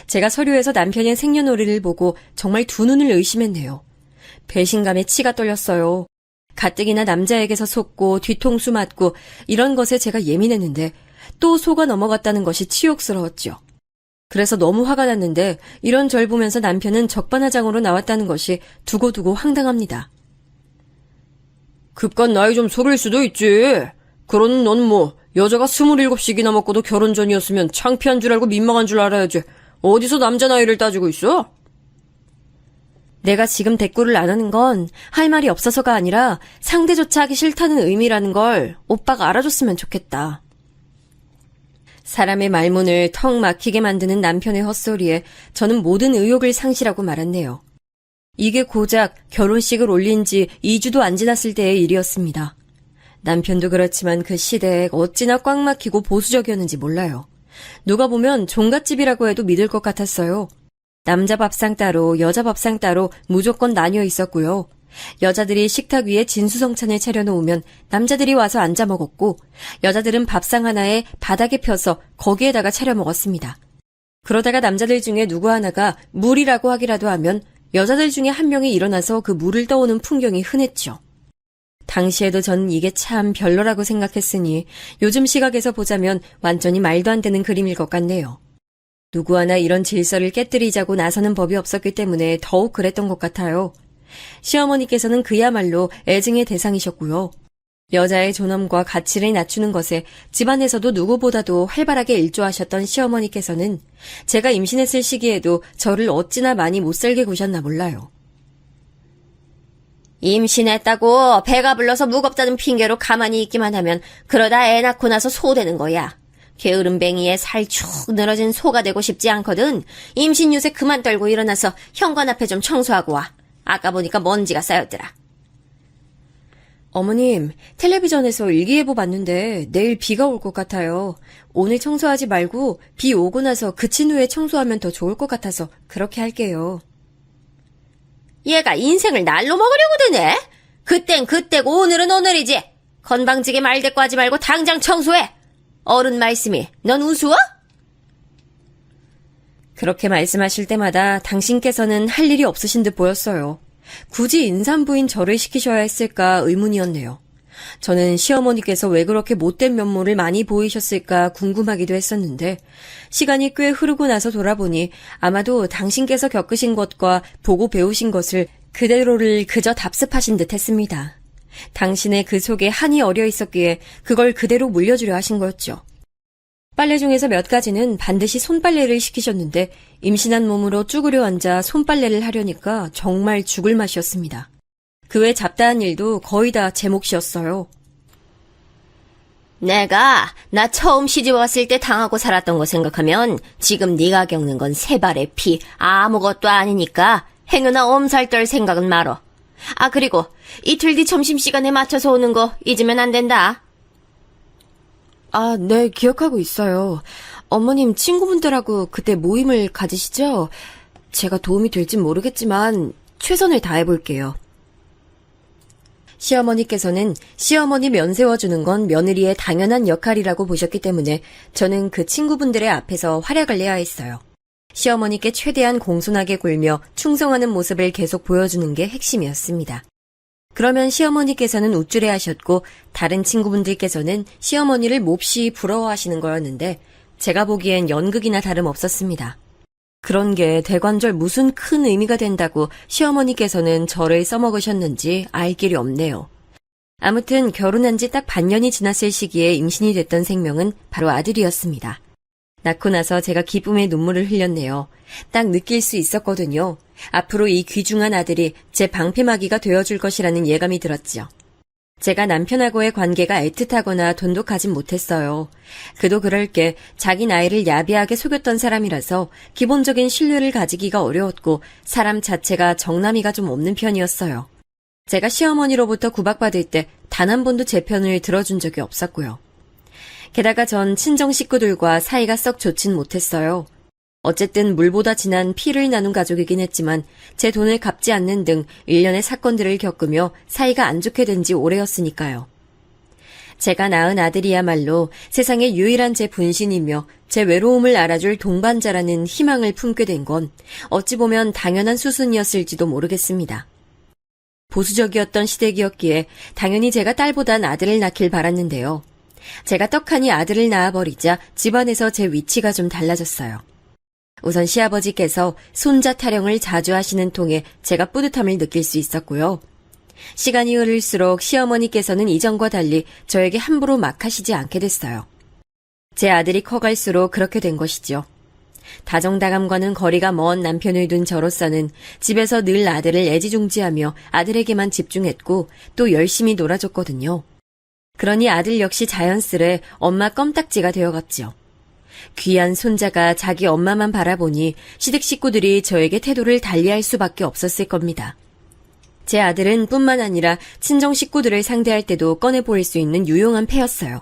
[SPEAKER 2] 제가 서류에서 남편의 생년월일을 보고 정말 두 눈을 의심했네요. 배신감에 치가 떨렸어요. 가뜩이나 남자에게서 속고 뒤통수 맞고 이런 것에 제가 예민했는데 또 속아 넘어갔다는 것이 치욕스러웠죠. 그래서 너무 화가 났는데 이런 절 보면서 남편은 적반하장으로 나왔다는 것이 두고두고 황당합니다.
[SPEAKER 3] 급간 나이 좀 속일 수도 있지. 그러는 넌 뭐 여자가 27씩이나 먹고도 결혼 전이었으면 창피한 줄 알고 민망한 줄 알아야지. 어디서 남자 나이를 따지고 있어?
[SPEAKER 2] 내가 지금 대꾸를 안 하는 건 할 말이 없어서가 아니라 상대조차 하기 싫다는 의미라는 걸 오빠가 알아줬으면 좋겠다. 사람의 말문을 턱 막히게 만드는 남편의 헛소리에 저는 모든 의욕을 상실하고 말았네요. 이게 고작 결혼식을 올린 지 2주도 안 지났을 때의 일이었습니다. 남편도 그렇지만 그 시대에 어찌나 꽉 막히고 보수적이었는지 몰라요. 누가 보면 종갓집이라고 해도 믿을 것 같았어요. 남자 밥상 따로 여자 밥상 따로 무조건 나뉘어 있었고요. 여자들이 식탁 위에 진수성찬을 차려놓으면 남자들이 와서 앉아 먹었고 여자들은 밥상 하나에 바닥에 펴서 거기에다가 차려 먹었습니다. 그러다가 남자들 중에 누구 하나가 물이라고 하기라도 하면 여자들 중에 한 명이 일어나서 그 물을 떠오는 풍경이 흔했죠. 당시에도 전 이게 참 별로라고 생각했으니 요즘 시각에서 보자면 완전히 말도 안 되는 그림일 것 같네요. 누구 하나 이런 질서를 깨뜨리자고 나서는 법이 없었기 때문에 더욱 그랬던 것 같아요. 시어머니께서는 그야말로 애증의 대상이셨고요. 여자의 존엄과 가치를 낮추는 것에 집안에서도 누구보다도 활발하게 일조하셨던 시어머니께서는 제가 임신했을 시기에도 저를 어찌나 많이 못살게 구셨나 몰라요. 임신했다고 배가 불러서 무겁다는 핑계로 가만히 있기만 하면 그러다 애 낳고 나서 소되는 거야. 게으름뱅이에 살 축 늘어진 소가 되고 싶지 않거든. 임신 유세 그만 떨고 일어나서 현관 앞에 좀 청소하고 와. 아까 보니까 먼지가 쌓였더라. 어머님, 텔레비전에서 일기예보 봤는데 내일 비가 올 것 같아요. 오늘 청소하지 말고 비 오고 나서 그친 후에 청소하면 더 좋을 것 같아서 그렇게 할게요. 얘가 인생을 날로 먹으려고 드네? 그땐 그때고 오늘은 오늘이지. 건방지게 말대꾸 하지 말고 당장 청소해. 어른 말씀이 넌 우스워? 그렇게 말씀하실 때마다 당신께서는 할 일이 없으신 듯 보였어요. 굳이 인산부인 저를 시키셔야 했을까 의문이었네요. 저는 시어머니께서 왜 그렇게 못된 면모를 많이 보이셨을까 궁금하기도 했었는데 시간이 꽤 흐르고 나서 돌아보니 아마도 당신께서 겪으신 것과 보고 배우신 것을 그대로를 그저 답습하신 듯 했습니다. 당신의 그 속에 한이 어려 있었기에 그걸 그대로 물려주려 하신 거였죠. 빨래 중에서 몇 가지는 반드시 손빨래를 시키셨는데 임신한 몸으로 쭈그려 앉아 손빨래를 하려니까 정말 죽을 맛이었습니다. 그 외 잡다한 일도 거의 다 제 몫이었어요. 내가 나 처음 시집 왔을 때 당하고 살았던 거 생각하면 지금 네가 겪는 건 세 발의 피 아무것도 아니니까 행여나 엄살 떨 생각은 말어. 아 그리고 이틀 뒤 점심시간에 맞춰서 오는 거 잊으면 안 된다.
[SPEAKER 3] 아, 네, 기억하고 있어요. 어머님 친구분들하고 그때 모임을 가지시죠? 제가 도움이 될진 모르겠지만 최선을 다해볼게요. 시어머니께서는 시어머니 면 세워주는 건 며느리의 당연한 역할이라고 보셨기 때문에 저는 그 친구분들의 앞에서 활약을 해야 했어요. 시어머니께 최대한 공손하게 굴며 충성하는 모습을 계속 보여주는 게 핵심이었습니다. 그러면 시어머니께서는 우쭐해하셨고 다른 친구분들께서는 시어머니를 몹시 부러워하시는 거였는데 제가 보기엔 연극이나 다름없었습니다. 그런 게 대관절 무슨 큰 의미가 된다고 시어머니께서는 저를 써먹으셨는지 알 길이 없네요. 아무튼 결혼한 지 딱 반년이 지났을 시기에 임신이 됐던 생명은 바로 아들이었습니다. 낳고 나서 제가 기쁨의 눈물을 흘렸네요. 딱 느낄 수 있었거든요. 앞으로 이 귀중한 아들이 제 방패막이가 되어줄 것이라는 예감이 들었죠. 제가 남편하고의 관계가 애틋하거나 돈독하진 못했어요. 그도 그럴 게 자기 나이를 야비하게 속였던 사람이라서 기본적인 신뢰를 가지기가 어려웠고 사람 자체가 정남이가 좀 없는 편이었어요. 제가 시어머니로부터 구박받을 때 단 한 번도 제 편을 들어준 적이 없었고요. 게다가 전 친정 식구들과 사이가 썩 좋진 못했어요. 어쨌든 물보다 진한 피를 나눈 가족이긴 했지만 제 돈을 갚지 않는 등 일련의 사건들을 겪으며 사이가 안 좋게 된 지 오래였으니까요. 제가 낳은 아들이야말로 세상에 유일한 제 분신이며 제 외로움을 알아줄 동반자라는 희망을 품게 된 건 어찌 보면 당연한 수순이었을지도 모르겠습니다. 보수적이었던 시댁이었기에 당연히 제가 딸보단 아들을 낳길 바랐는데요. 제가 떡하니 아들을 낳아버리자 집안에서 제 위치가 좀 달라졌어요. 우선 시아버지께서 손자 타령을 자주 하시는 통에 제가 뿌듯함을 느낄 수 있었고요. 시간이 흐를수록 시어머니께서는 이전과 달리 저에게 함부로 막 하시지 않게 됐어요. 제 아들이 커갈수록 그렇게 된 것이죠. 다정다감과는 거리가 먼 남편을 둔 저로서는 집에서 늘 아들을 애지중지하며 아들에게만 집중했고 또 열심히 놀아줬거든요. 그러니 아들 역시 자연스레 엄마 껌딱지가 되어갔죠.
[SPEAKER 2] 귀한 손자가 자기 엄마만 바라보니 시댁 식구들이 저에게 태도를 달리할 수밖에 없었을 겁니다. 제 아들은 뿐만 아니라 친정 식구들을 상대할 때도 꺼내 보일 수 있는 유용한 패였어요.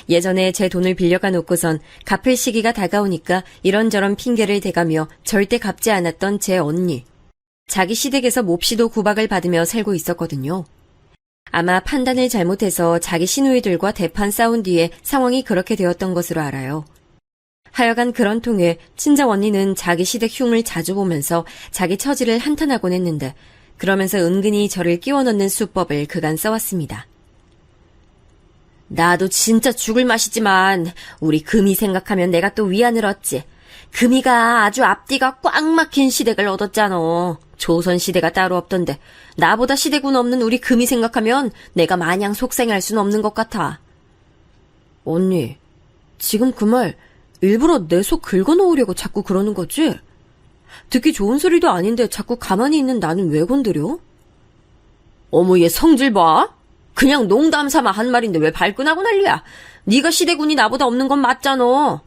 [SPEAKER 2] 예전에 제 돈을 빌려가 놓고선 갚을 시기가 다가오니까 이런저런 핑계를 대가며 절대 갚지 않았던 제 언니. 자기 시댁에서 몹시도 구박을 받으며 살고 있었거든요. 아마 판단을 잘못해서 자기 시누이들과 대판 싸운 뒤에 상황이 그렇게 되었던 것으로 알아요. 하여간 그런 통에 친정 언니는 자기 시댁 흉을 자주 보면서 자기 처지를 한탄하곤 했는데 그러면서 은근히 저를 끼워 넣는 수법을 그간 써왔습니다. 나도 진짜 죽을 맛이지만 우리 금이 생각하면 내가 또 위안을 얻지. 금이가 아주 앞뒤가 꽉 막힌 시댁을 얻었잖아. 조선시대가 따로 없던데 나보다 시대군 없는 우리 금이 생각하면 내가 마냥 속상해할 순 없는 것 같아.
[SPEAKER 3] 언니, 지금 그 말 일부러 내 속 긁어놓으려고 자꾸 그러는 거지? 듣기 좋은 소리도 아닌데 자꾸 가만히 있는 나는 왜 건드려?
[SPEAKER 2] 어머 얘 성질 봐. 그냥 농담 삼아 한 말인데 왜 발끈하고 난리야. 네가 시대군이 나보다 없는 건 맞잖아.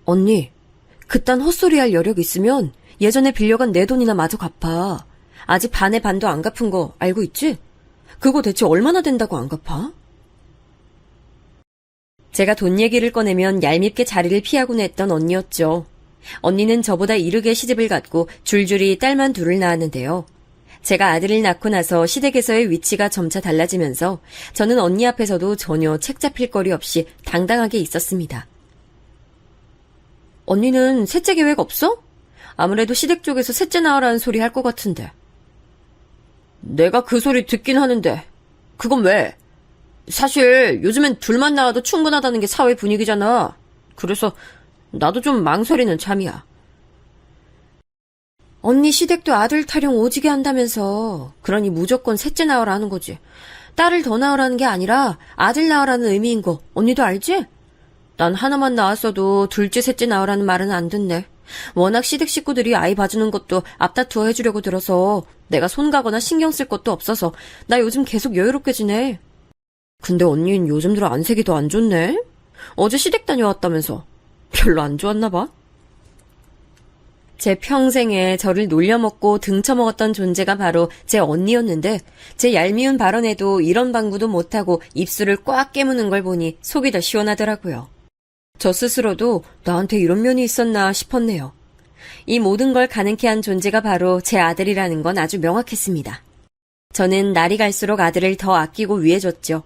[SPEAKER 3] 언니, 그딴 헛소리할 여력 있으면 예전에 빌려간 내 돈이나 마저 갚아. 아직 반의 반도 안 갚은 거 알고 있지? 그거 대체 얼마나 된다고 안 갚아?
[SPEAKER 2] 제가 돈 얘기를 꺼내면 얄밉게 자리를 피하곤 했던 언니였죠. 언니는 저보다 이르게 시집을 갔고 줄줄이 딸만 둘을 낳았는데요. 제가 아들을 낳고 나서 시댁에서의 위치가 점차 달라지면서 저는 언니 앞에서도 전혀 책 잡힐 거리 없이 당당하게 있었습니다.
[SPEAKER 3] 언니는 셋째 계획 없어? 아무래도 시댁 쪽에서 셋째 낳으라는 소리 할 것 같은데.
[SPEAKER 2] 내가 그 소리 듣긴 하는데 그건 왜? 사실 요즘엔 둘만 낳아도 충분하다는 게 사회 분위기잖아. 그래서 나도 좀 망설이는 참이야.
[SPEAKER 3] 언니 시댁도 아들 타령 오지게 한다면서. 그러니 무조건 셋째 낳으라는 거지. 딸을 더 낳으라는 게 아니라 아들 낳으라는 의미인 거 언니도 알지? 난 하나만 낳았어도 둘째 셋째 낳으라는 말은 안 듣네. 워낙 시댁 식구들이 아이 봐주는 것도 앞다투어 해주려고 들어서 내가 손 가거나 신경 쓸 것도 없어서 나 요즘 계속 여유롭게 지내. 근데 언니는 요즘 들어 안색이 더 안 좋네? 어제 시댁 다녀왔다면서. 별로 안 좋았나 봐.
[SPEAKER 2] 제 평생에 저를 놀려먹고 등쳐먹었던 존재가 바로 제 언니였는데 제 얄미운 발언에도 이런 방구도 못하고 입술을 꽉 깨무는 걸 보니 속이 더 시원하더라고요. 저 스스로도 나한테 이런 면이 있었나 싶었네요. 이 모든 걸 가능케 한 존재가 바로 제 아들이라는 건 아주 명확했습니다. 저는 날이 갈수록 아들을 더 아끼고 위해줬죠.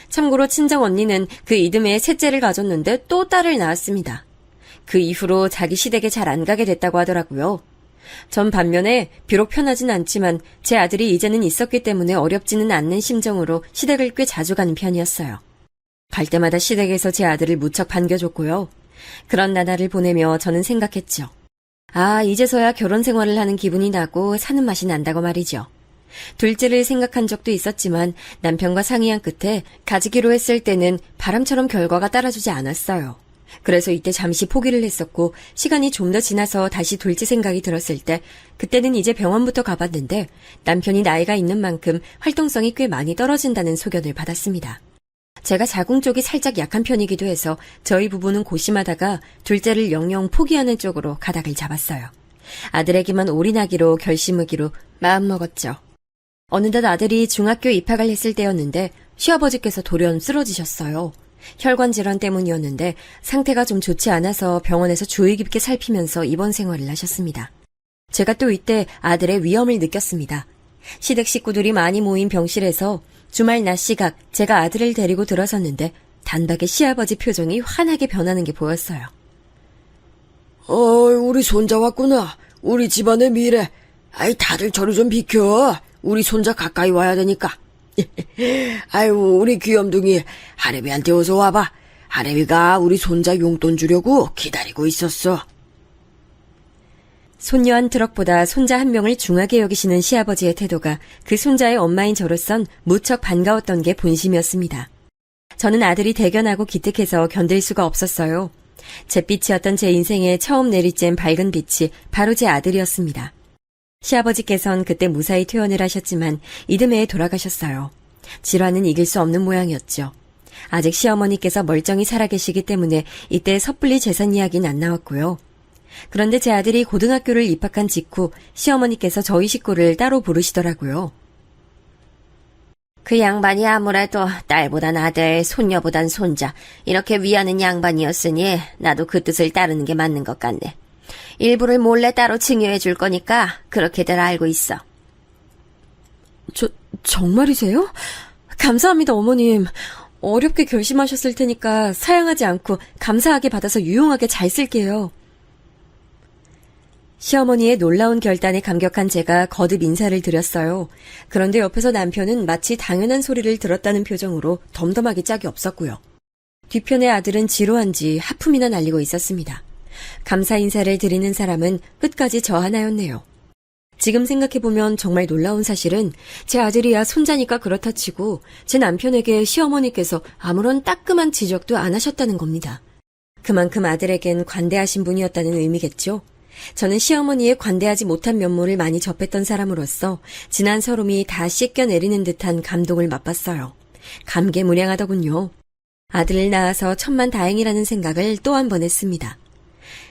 [SPEAKER 2] 참고로 친정 언니는 그 이듬해에 셋째를 가졌는데 또 딸을 낳았습니다. 그 이후로 자기 시댁에 잘 안 가게 됐다고 하더라고요. 전 반면에 비록 편하진 않지만 제 아들이 이제는 있었기 때문에 어렵지는 않는 심정으로 시댁을 꽤 자주 가는 편이었어요. 갈 때마다 시댁에서 제 아들을 무척 반겨줬고요. 그런 나날을 보내며 저는 생각했죠. 아, 이제서야 결혼 생활을 하는 기분이 나고 사는 맛이 난다고 말이죠. 둘째를 생각한 적도 있었지만 남편과 상의한 끝에 가지기로 했을 때는 바람처럼 결과가 따라주지 않았어요. 그래서 이때 잠시 포기를 했었고 시간이 좀 더 지나서 다시 둘째 생각이 들었을 때 그때는 이제 병원부터 가봤는데 남편이 나이가 있는 만큼 활동성이 꽤 많이 떨어진다는 소견을 받았습니다. 제가 자궁 쪽이 살짝 약한 편이기도 해서 저희 부부는 고심하다가 둘째를 영영 포기하는 쪽으로 가닥을 잡았어요. 아들에게만 올인하기로 결심하기로 마음먹었죠. 어느덧 아들이 중학교 입학을 했을 때였는데 시아버지께서 돌연 쓰러지셨어요. 혈관 질환 때문이었는데 상태가 좀 좋지 않아서 병원에서 주의 깊게 살피면서 입원 생활을 하셨습니다. 제가 또 이때 아들의 위험을 느꼈습니다. 시댁 식구들이 많이 모인 병실에서 주말 낮 시각 제가 아들을 데리고 들어섰는데 단박에 시아버지 표정이 환하게 변하는 게 보였어요.
[SPEAKER 3] 우리 손자 왔구나. 우리 집안의 미래. 아이, 다들 저리 좀 비켜. 우리 손자 가까이 와야 되니까. 아유, 우리 귀염둥이 하래비한테 어서 와봐. 하래비가 우리 손자 용돈 주려고 기다리고 있었어.
[SPEAKER 2] 손녀 한 트럭보다 손자 한 명을 중하게 여기시는 시아버지의 태도가 그 손자의 엄마인 저로선 무척 반가웠던 게 본심이었습니다. 저는 아들이 대견하고 기특해서 견딜 수가 없었어요. 잿빛이었던 제 인생에 처음 내리쬐은 밝은 빛이 바로 제 아들이었습니다. 시아버지께선 그때 무사히 퇴원을 하셨지만 이듬해에 돌아가셨어요. 질환은 이길 수 없는 모양이었죠. 아직 시어머니께서 멀쩡히 살아계시기 때문에 이때 섣불리 재산 이야기는 안 나왔고요. 그런데 제 아들이 고등학교를 입학한 직후 시어머니께서 저희 식구를 따로 부르시더라고요. 그 양반이 아무래도 딸보단 아들, 손녀보단 손자 이렇게 위하는 양반이었으니 나도 그 뜻을 따르는 게 맞는 것 같네. 일부를 몰래 따로 증여해 줄 거니까 그렇게들 알고 있어.
[SPEAKER 3] 정말이세요? 감사합니다, 어머님. 어렵게 결심하셨을 테니까 사양하지 않고 감사하게 받아서 유용하게 잘 쓸게요.
[SPEAKER 2] 시어머니의 놀라운 결단에 감격한 제가 거듭 인사를 드렸어요. 그런데 옆에서 남편은 마치 당연한 소리를 들었다는 표정으로 덤덤하기 짝이 없었고요. 뒤편의 아들은 지루한지 하품이나 날리고 있었습니다. 감사 인사를 드리는 사람은 끝까지 저 하나였네요. 지금 생각해보면 정말 놀라운 사실은 제 아들이야 손자니까 그렇다 치고 제 남편에게 시어머니께서 아무런 따끔한 지적도 안 하셨다는 겁니다. 그만큼 아들에겐 관대하신 분이었다는 의미겠죠. 저는 시어머니의 관대하지 못한 면모를 많이 접했던 사람으로서 지난 서름이 다 씻겨내리는 듯한 감동을 맛봤어요. 감개무량하더군요. 아들을 낳아서 천만다행이라는 생각을 또 한 번 했습니다.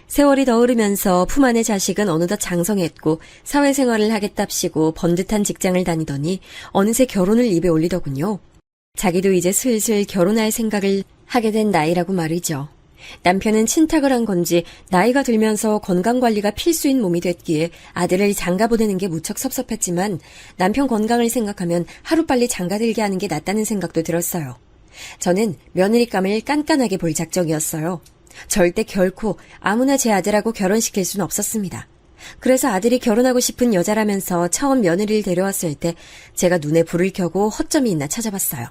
[SPEAKER 2] 세월이 더 흐르면서 품 안의 자식은 어느덧 장성했고 사회생활을 하겠답시고 번듯한 직장을 다니더니 어느새 결혼을 입에 올리더군요. 자기도 이제 슬슬 결혼할 생각을 하게 된 나이라고 말이죠. 남편은 친탁을 한 건지 나이가 들면서 건강관리가 필수인 몸이 됐기에 아들을 장가 보내는 게 무척 섭섭했지만 남편 건강을 생각하면 하루빨리 장가들게 하는 게 낫다는 생각도 들었어요. 저는 며느리감을 깐깐하게 볼 작정이었어요. 절대 결코 아무나 제 아들하고 결혼시킬 수는 없었습니다. 그래서 아들이 결혼하고 싶은 여자라면서 처음 며느리를 데려왔을 때 제가 눈에 불을 켜고 허점이 있나 찾아봤어요.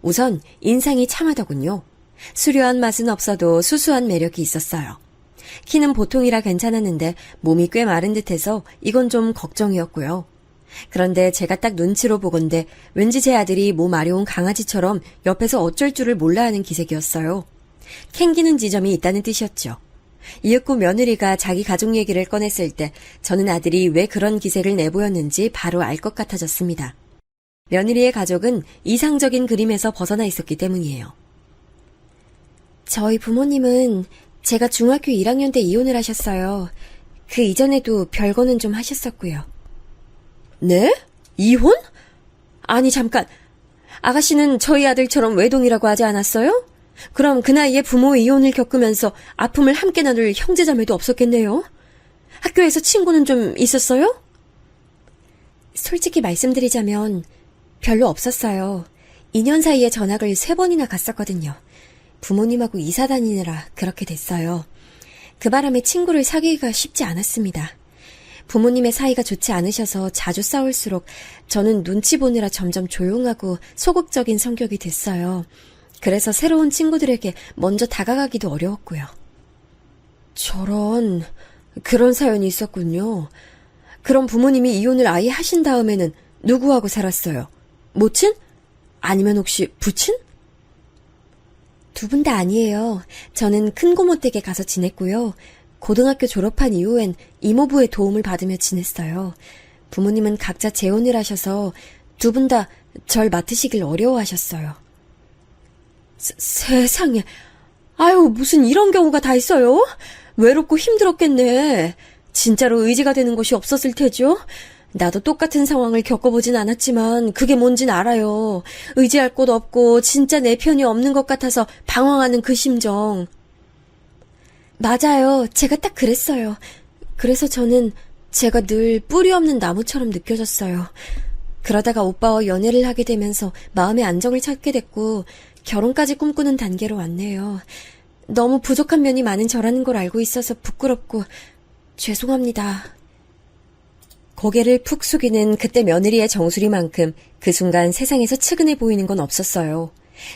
[SPEAKER 2] 우선 인상이 참하더군요. 수려한 맛은 없어도 수수한 매력이 있었어요. 키는 보통이라 괜찮았는데 몸이 꽤 마른 듯해서 이건 좀 걱정이었고요. 그런데 제가 딱 눈치로 보건대 왠지 제 아들이 몸 아려운 강아지처럼 옆에서 어쩔 줄을 몰라 하는 기색이었어요. 캥기는 지점이 있다는 뜻이었죠. 이윽고 며느리가 자기 가족 얘기를 꺼냈을 때 저는 아들이 왜 그런 기색을 내보였는지 바로 알 것 같아졌습니다. 며느리의 가족은 이상적인 그림에서 벗어나 있었기 때문이에요. 저희 부모님은 제가 중학교 1학년 때 이혼을 하셨어요. 그 이전에도 별거는 좀 하셨었고요.
[SPEAKER 3] 네? 이혼? 아니 잠깐, 아가씨는 저희 아들처럼 외동이라고 하지 않았어요? 그럼 그 나이에 부모 이혼을 겪으면서 아픔을 함께 나눌 형제자매도 없었겠네요? 학교에서 친구는 좀 있었어요?
[SPEAKER 2] 솔직히 말씀드리자면 별로 없었어요. 2년 사이에 전학을 3번이나 갔었거든요. 부모님하고 이사 다니느라 그렇게 됐어요. 그 바람에 친구를 사귀기가 쉽지 않았습니다. 부모님의 사이가 좋지 않으셔서 자주 싸울수록 저는 눈치 보느라 점점 조용하고 소극적인 성격이 됐어요. 그래서 새로운 친구들에게 먼저 다가가기도 어려웠고요.
[SPEAKER 3] 저런, 그런 사연이 있었군요. 그럼 부모님이 이혼을 아예 하신 다음에는 누구하고 살았어요? 모친? 아니면 혹시 부친?
[SPEAKER 2] 두 분 다 아니에요. 저는 큰 고모 댁에 가서 지냈고요. 고등학교 졸업한 이후엔 이모부의 도움을 받으며 지냈어요. 부모님은 각자 재혼을 하셔서 두 분 다 절 맡으시길 어려워하셨어요.
[SPEAKER 3] 세상에. 아유, 무슨 이런 경우가 다 있어요? 외롭고 힘들었겠네. 진짜로 의지가 되는 곳이 없었을 테죠? 나도 똑같은 상황을 겪어보진 않았지만 그게 뭔진 알아요. 의지할 곳 없고 진짜 내 편이 없는 것 같아서 방황하는 그 심정.
[SPEAKER 2] 맞아요. 제가 딱 그랬어요. 그래서 저는 제가 늘 뿌리 없는 나무처럼 느껴졌어요. 그러다가 오빠와 연애를 하게 되면서 마음의 안정을 찾게 됐고 결혼까지 꿈꾸는 단계로 왔네요. 너무 부족한 면이 많은 저라는 걸 알고 있어서 부끄럽고 죄송합니다.
[SPEAKER 3] 고개를 푹 숙이는 그때 며느리의 정수리만큼 그 순간 세상에서 측은해 보이는 건 없었어요.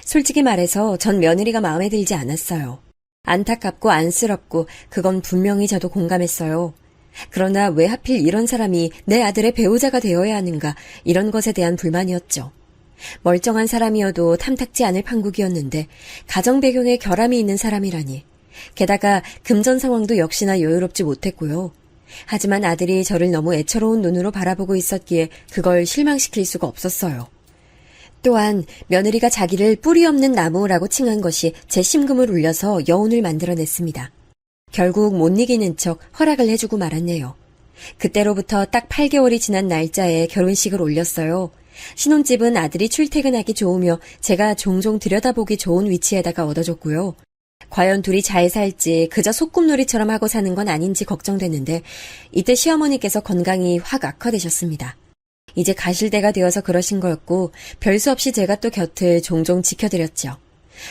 [SPEAKER 3] 솔직히 말해서 전 며느리가 마음에 들지 않았어요. 안타깝고 안쓰럽고 그건 분명히 저도 공감했어요. 그러나 왜 하필 이런 사람이 내 아들의 배우자가 되어야 하는가, 이런 것에 대한 불만이었죠. 멀쩡한 사람이어도 탐탁지 않을 판국이었는데 가정 배경에 결함이 있는 사람이라니. 게다가 금전 상황도 역시나 여유롭지 못했고요. 하지만 아들이 저를 너무 애처로운 눈으로 바라보고 있었기에 그걸 실망시킬 수가 없었어요.
[SPEAKER 2] 또한 며느리가 자기를 뿌리 없는 나무라고 칭한 것이 제 심금을 울려서 여운을 만들어냈습니다. 결국 못 이기는 척 허락을 해주고 말았네요. 그때로부터 딱 8개월이 지난 날짜에 결혼식을 올렸어요. 신혼집은 아들이 출퇴근하기 좋으며 제가 종종 들여다보기 좋은 위치에다가 얻어줬고요. 과연 둘이 잘 살지 그저 소꿉놀이처럼 하고 사는 건 아닌지 걱정됐는데 이때 시어머니께서 건강이 확 악화되셨습니다. 이제 가실 때가 되어서 그러신 거였고 별수 없이 제가 또 곁을 종종 지켜드렸죠.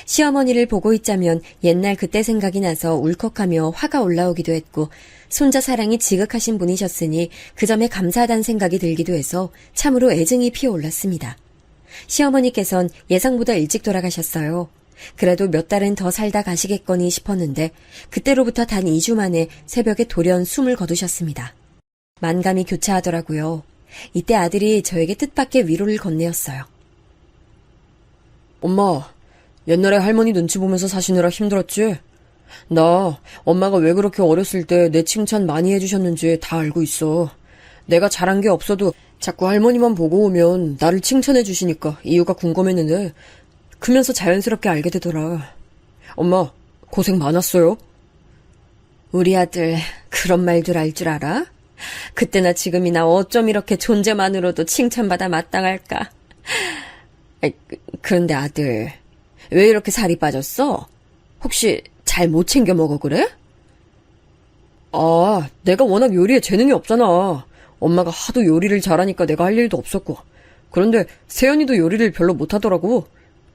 [SPEAKER 2] 시어머니를 보고 있자면 옛날 그때 생각이 나서 울컥하며 화가 올라오기도 했고 손자 사랑이 지극하신 분이셨으니 그 점에 감사하다는 생각이 들기도 해서 참으로 애증이 피어올랐습니다. 시어머니께선 예상보다 일찍 돌아가셨어요. 그래도 몇 달은 더 살다 가시겠거니 싶었는데 그때로부터 단 2주 만에 새벽에 돌연 숨을 거두셨습니다. 만감이 교차하더라고요. 이때 아들이 저에게 뜻밖의 위로를 건네었어요.
[SPEAKER 3] 엄마, 옛날에 할머니 눈치 보면서 사시느라 힘들었지? 나 엄마가 왜 그렇게 어렸을 때 내 칭찬 많이 해주셨는지 다 알고 있어. 내가 잘한 게 없어도 자꾸 할머니만 보고 오면 나를 칭찬해 주시니까 이유가 궁금했는데 크면서 자연스럽게 알게 되더라. 엄마, 고생 많았어요.
[SPEAKER 2] 우리 아들 그런 말들 알 줄 알아? 그때나 지금이나 어쩜 이렇게 존재만으로도 칭찬받아 마땅할까? 그런데 아들, 왜 이렇게 살이 빠졌어? 혹시 잘 못 챙겨 먹어 그래?
[SPEAKER 3] 아, 내가 워낙 요리에 재능이 없잖아. 엄마가 하도 요리를 잘하니까 내가 할 일도 없었고. 그런데 세연이도 요리를 별로 못하더라고.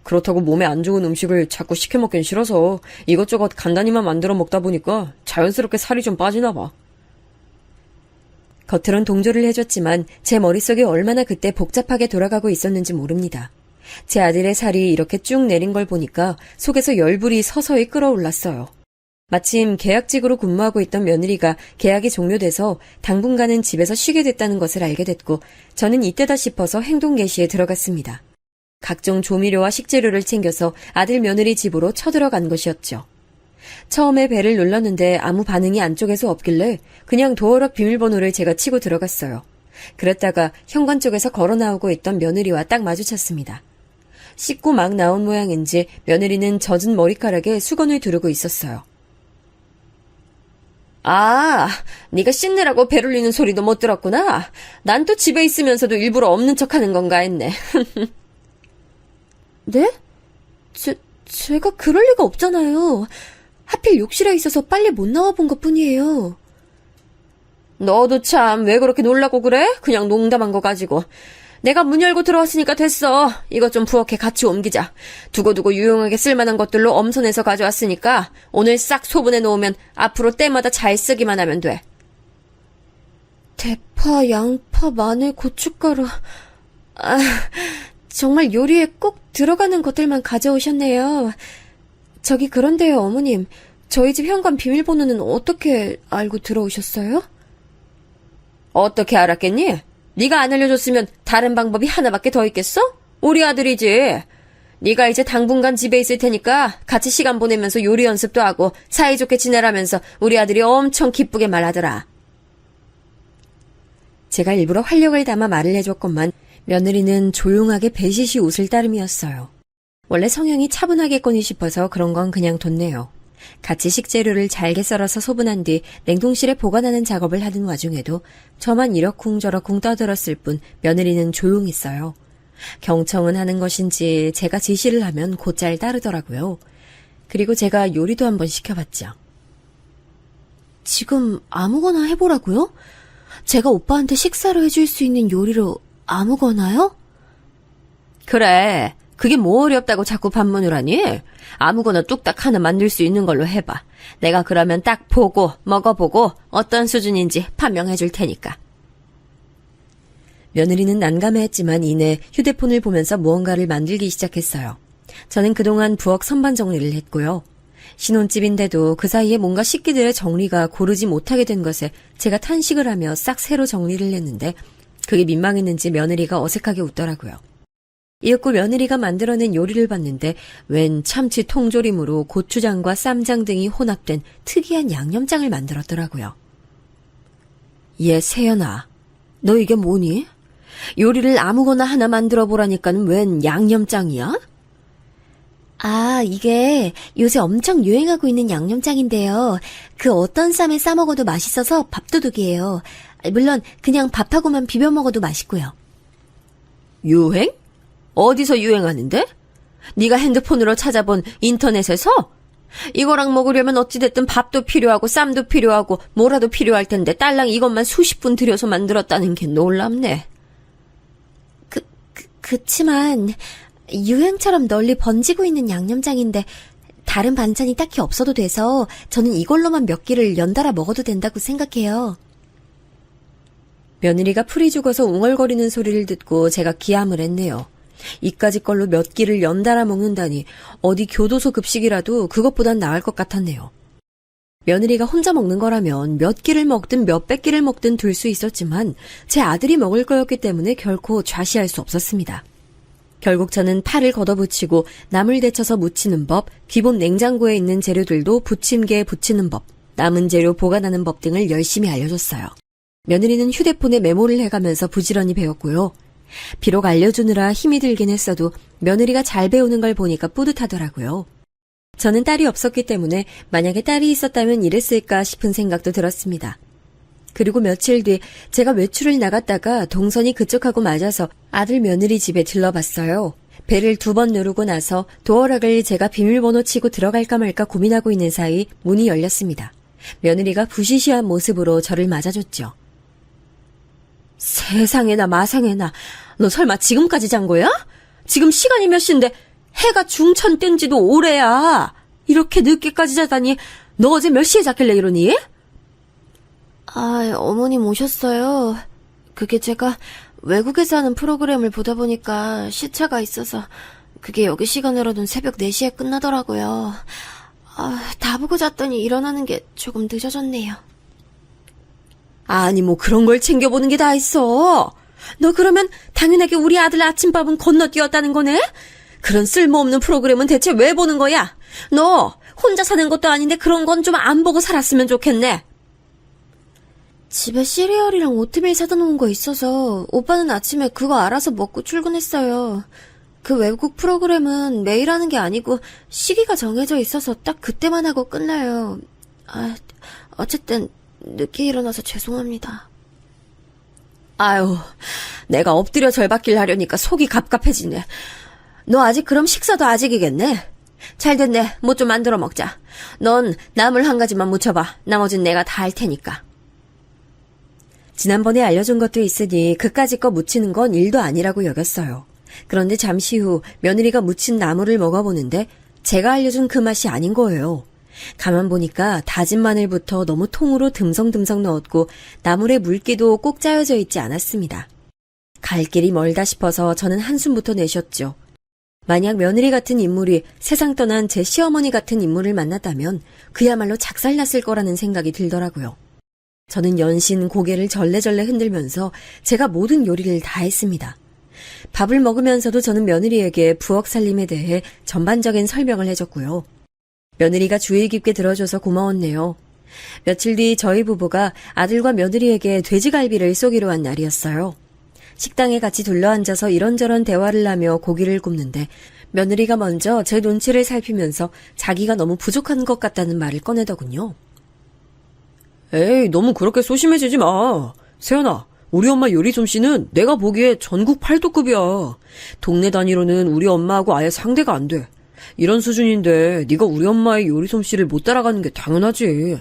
[SPEAKER 3] 그렇다고 몸에 안 좋은 음식을 자꾸 시켜 먹긴 싫어서 이것저것 간단히만 만들어 먹다 보니까 자연스럽게 살이 좀 빠지나 봐.
[SPEAKER 2] 겉으론 동조를 해줬지만 제 머릿속에 얼마나 그때 복잡하게 돌아가고 있었는지 모릅니다. 제 아들의 살이 이렇게 쭉 내린 걸 보니까 속에서 열불이 서서히 끓어올랐어요. 마침 계약직으로 근무하고 있던 며느리가 계약이 종료돼서 당분간은 집에서 쉬게 됐다는 것을 알게 됐고 저는 이때다 싶어서 행동 개시에 들어갔습니다. 각종 조미료와 식재료를 챙겨서 아들 며느리 집으로 쳐들어간 것이었죠. 처음에 벨을 눌렀는데 아무 반응이 안쪽에서 없길래 그냥 도어락 비밀번호를 제가 치고 들어갔어요. 그랬다가 현관 쪽에서 걸어 나오고 있던 며느리와 딱 마주쳤습니다. 씻고 막 나온 모양인지 며느리는 젖은 머리카락에 수건을 두르고 있었어요. 아, 네가 씻느라고 배 울리는 소리도 못 들었구나. 난 또 집에 있으면서도 일부러 없는 척하는 건가 했네. 네? 제가 그럴 리가 없잖아요. 하필 욕실에 있어서 빨리 못 나와본 것뿐이에요. 너도 참 왜 그렇게 놀라고 그래? 그냥 농담한 거 가지고. 내가 문 열고 들어왔으니까 됐어. 이것 좀 부엌에 같이 옮기자. 두고두고 유용하게 쓸만한 것들로 엄선해서 가져왔으니까 오늘 싹 소분해 놓으면 앞으로 때마다 잘 쓰기만 하면 돼. 대파, 양파, 마늘, 고춧가루. 아, 정말 요리에 꼭 들어가는 것들만 가져오셨네요. 저기 그런데요, 어머님. 저희 집 현관 비밀번호는 어떻게 알고 들어오셨어요? 어떻게 알았겠니? 네가 안 알려줬으면 다른 방법이 하나밖에 더 있겠어? 우리 아들이지. 네가 이제 당분간 집에 있을 테니까 같이 시간 보내면서 요리 연습도 하고 사이좋게 지내라면서 우리 아들이 엄청 기쁘게 말하더라. 제가 일부러 활력을 담아 말을 해줬건만 며느리는 조용하게 배시시 웃을 따름이었어요. 원래 성향이 차분하겠거니 싶어서 그런 건 그냥 뒀네요. 같이 식재료를 잘게 썰어서 소분한 뒤 냉동실에 보관하는 작업을 하는 와중에도 저만 이러쿵저러쿵 떠들었을 뿐 며느리는 조용했어요. 경청은 하는 것인지 제가 지시를 하면 곧잘 따르더라고요. 그리고 제가 요리도 한번 시켜봤죠. 지금 아무거나 해보라고요? 제가 오빠한테 식사를 해줄 수 있는 요리로 아무거나요? 그래. 그게 뭐 어렵다고 자꾸 반문을 하니? 아무거나 뚝딱 하나 만들 수 있는 걸로 해봐. 내가 그러면 딱 보고 먹어보고 어떤 수준인지 판명해줄 테니까. 며느리는 난감해했지만 이내 휴대폰을 보면서 무언가를 만들기 시작했어요. 저는 그동안 부엌 선반 정리를 했고요. 신혼집인데도 그 사이에 뭔가 식기들의 정리가 고르지 못하게 된 것에 제가 탄식을 하며 싹 새로 정리를 했는데 그게 민망했는지 며느리가 어색하게 웃더라고요. 이윽고 며느리가 만들어낸 요리를 봤는데 웬 참치 통조림으로 고추장과 쌈장 등이 혼합된 특이한 양념장을 만들었더라고요. 얘 세연아, 너 이게 뭐니?
[SPEAKER 3] 요리를 아무거나 하나 만들어 보라니까는 웬 양념장이야?
[SPEAKER 2] 아, 이게 요새 엄청 유행하고 있는 양념장인데요. 그 어떤 쌈에 싸 먹어도 맛있어서 밥도둑이에요. 물론 그냥 밥하고만 비벼 먹어도 맛있고요.
[SPEAKER 3] 유행? 어디서 유행하는데? 네가 핸드폰으로 찾아본 인터넷에서? 이거랑 먹으려면 어찌됐든 밥도 필요하고 쌈도 필요하고 뭐라도 필요할 텐데 딸랑 이것만 수십 분 들여서 만들었다는 게 놀랍네.
[SPEAKER 2] 그치만 유행처럼 널리 번지고 있는 양념장인데 다른 반찬이 딱히 없어도 돼서 저는 이걸로만 몇 끼를 연달아 먹어도 된다고 생각해요.
[SPEAKER 3] 며느리가 풀이 죽어서 웅얼거리는 소리를 듣고 제가 기함을 했네요. 이까짓 걸로 몇 끼를 연달아 먹는다니 어디 교도소 급식이라도 그것보단 나을 것 같았네요. 며느리가 혼자 먹는 거라면 몇 끼를 먹든 몇백 끼를 먹든 둘 수 있었지만 제 아들이 먹을 거였기 때문에 결코 좌시할 수 없었습니다. 결국 저는 파를 걷어붙이고 나물 데쳐서 무치는 법, 기본 냉장고에 있는 재료들도 부침개에 부치는 법, 남은 재료 보관하는 법 등을 열심히 알려줬어요. 며느리는 휴대폰에 메모를 해가면서 부지런히 배웠고요. 비록 알려주느라 힘이 들긴 했어도 며느리가 잘 배우는 걸 보니까 뿌듯하더라고요. 저는 딸이 없었기 때문에 만약에 딸이 있었다면 이랬을까 싶은 생각도 들었습니다. 그리고 며칠 뒤 제가 외출을 나갔다가 동선이 그쪽하고 맞아서 아들 며느리 집에 들러봤어요. 배를 2번 누르고 나서 도어락을 제가 비밀번호 치고 들어갈까 말까 고민하고 있는 사이 문이 열렸습니다. 며느리가 부시시한 모습으로 저를 맞아줬죠. 세상에나 마상에나, 너 설마 지금까지 잔 거야? 지금 시간이 몇 시인데 해가 중천 뜬 지도 오래야. 이렇게 늦게까지 자다니 너 어제 몇 시에 잤길래 이러니?
[SPEAKER 2] 아, 어머님 오셨어요. 그게 제가 외국에서 하는 프로그램을 보다 보니까 시차가 있어서 그게 여기 시간으로는 새벽 4시에 끝나더라고요. 아, 다 보고 잤더니 일어나는 게 조금 늦어졌네요.
[SPEAKER 3] 아니 뭐 그런 걸 챙겨보는 게 다 있어. 너 그러면 당연하게 우리 아들 아침밥은 건너뛰었다는 거네? 그런 쓸모없는 프로그램은 대체 왜 보는 거야? 너 혼자 사는 것도 아닌데 그런 건 좀 안 보고 살았으면 좋겠네.
[SPEAKER 2] 집에 시리얼이랑 오트밀 사다 놓은 거 있어서 오빠는 아침에 그거 알아서 먹고 출근했어요. 그 외국 프로그램은 매일 하는 게 아니고 시기가 정해져 있어서 딱 그때만 하고 끝나요. 아, 어쨌든 늦게 일어나서 죄송합니다.
[SPEAKER 3] 아유, 내가 엎드려 절받길 하려니까 속이 갑갑해지네. 너 아직 그럼 식사도 아직이겠네? 잘 됐네. 뭐 좀 만들어 먹자. 넌 나물 한 가지만 무쳐봐. 나머진 내가 다 할 테니까. 지난번에 알려준 것도 있으니 그까짓 거 무치는 건 일도 아니라고 여겼어요. 그런데 잠시 후 며느리가 무친 나물을 먹어보는데 제가 알려준 그 맛이 아닌 거예요. 가만 보니까 다진 마늘부터 너무 통으로 듬성듬성 넣었고 나물에 물기도 꼭 짜여져 있지 않았습니다. 갈 길이 멀다 싶어서 저는 한숨부터 내쉬었죠. 만약 며느리 같은 인물이 세상 떠난 제 시어머니 같은 인물을 만났다면 그야말로 작살났을 거라는 생각이 들더라고요. 저는 연신 고개를 절레절레 흔들면서 제가 모든 요리를 다 했습니다. 밥을 먹으면서도 저는 며느리에게 부엌 살림에 대해 전반적인 설명을 해줬고요. 며느리가 주의 깊게 들어줘서 고마웠네요. 며칠 뒤 저희 부부가 아들과 며느리에게 돼지갈비를 쏘기로 한 날이었어요. 식당에 같이 둘러앉아서 이런저런 대화를 하며 고기를 굽는데 며느리가 먼저 제 눈치를 살피면서 자기가 너무 부족한 것 같다는 말을 꺼내더군요. 에이, 너무 그렇게 소심해지지 마. 세연아, 우리 엄마 요리 솜씨는 내가 보기에 전국 8도급이야. 동네 단위로는 우리 엄마하고 아예 상대가 안 돼. 이런 수준인데 네가 우리 엄마의 요리 솜씨를 못 따라가는 게 당연하지.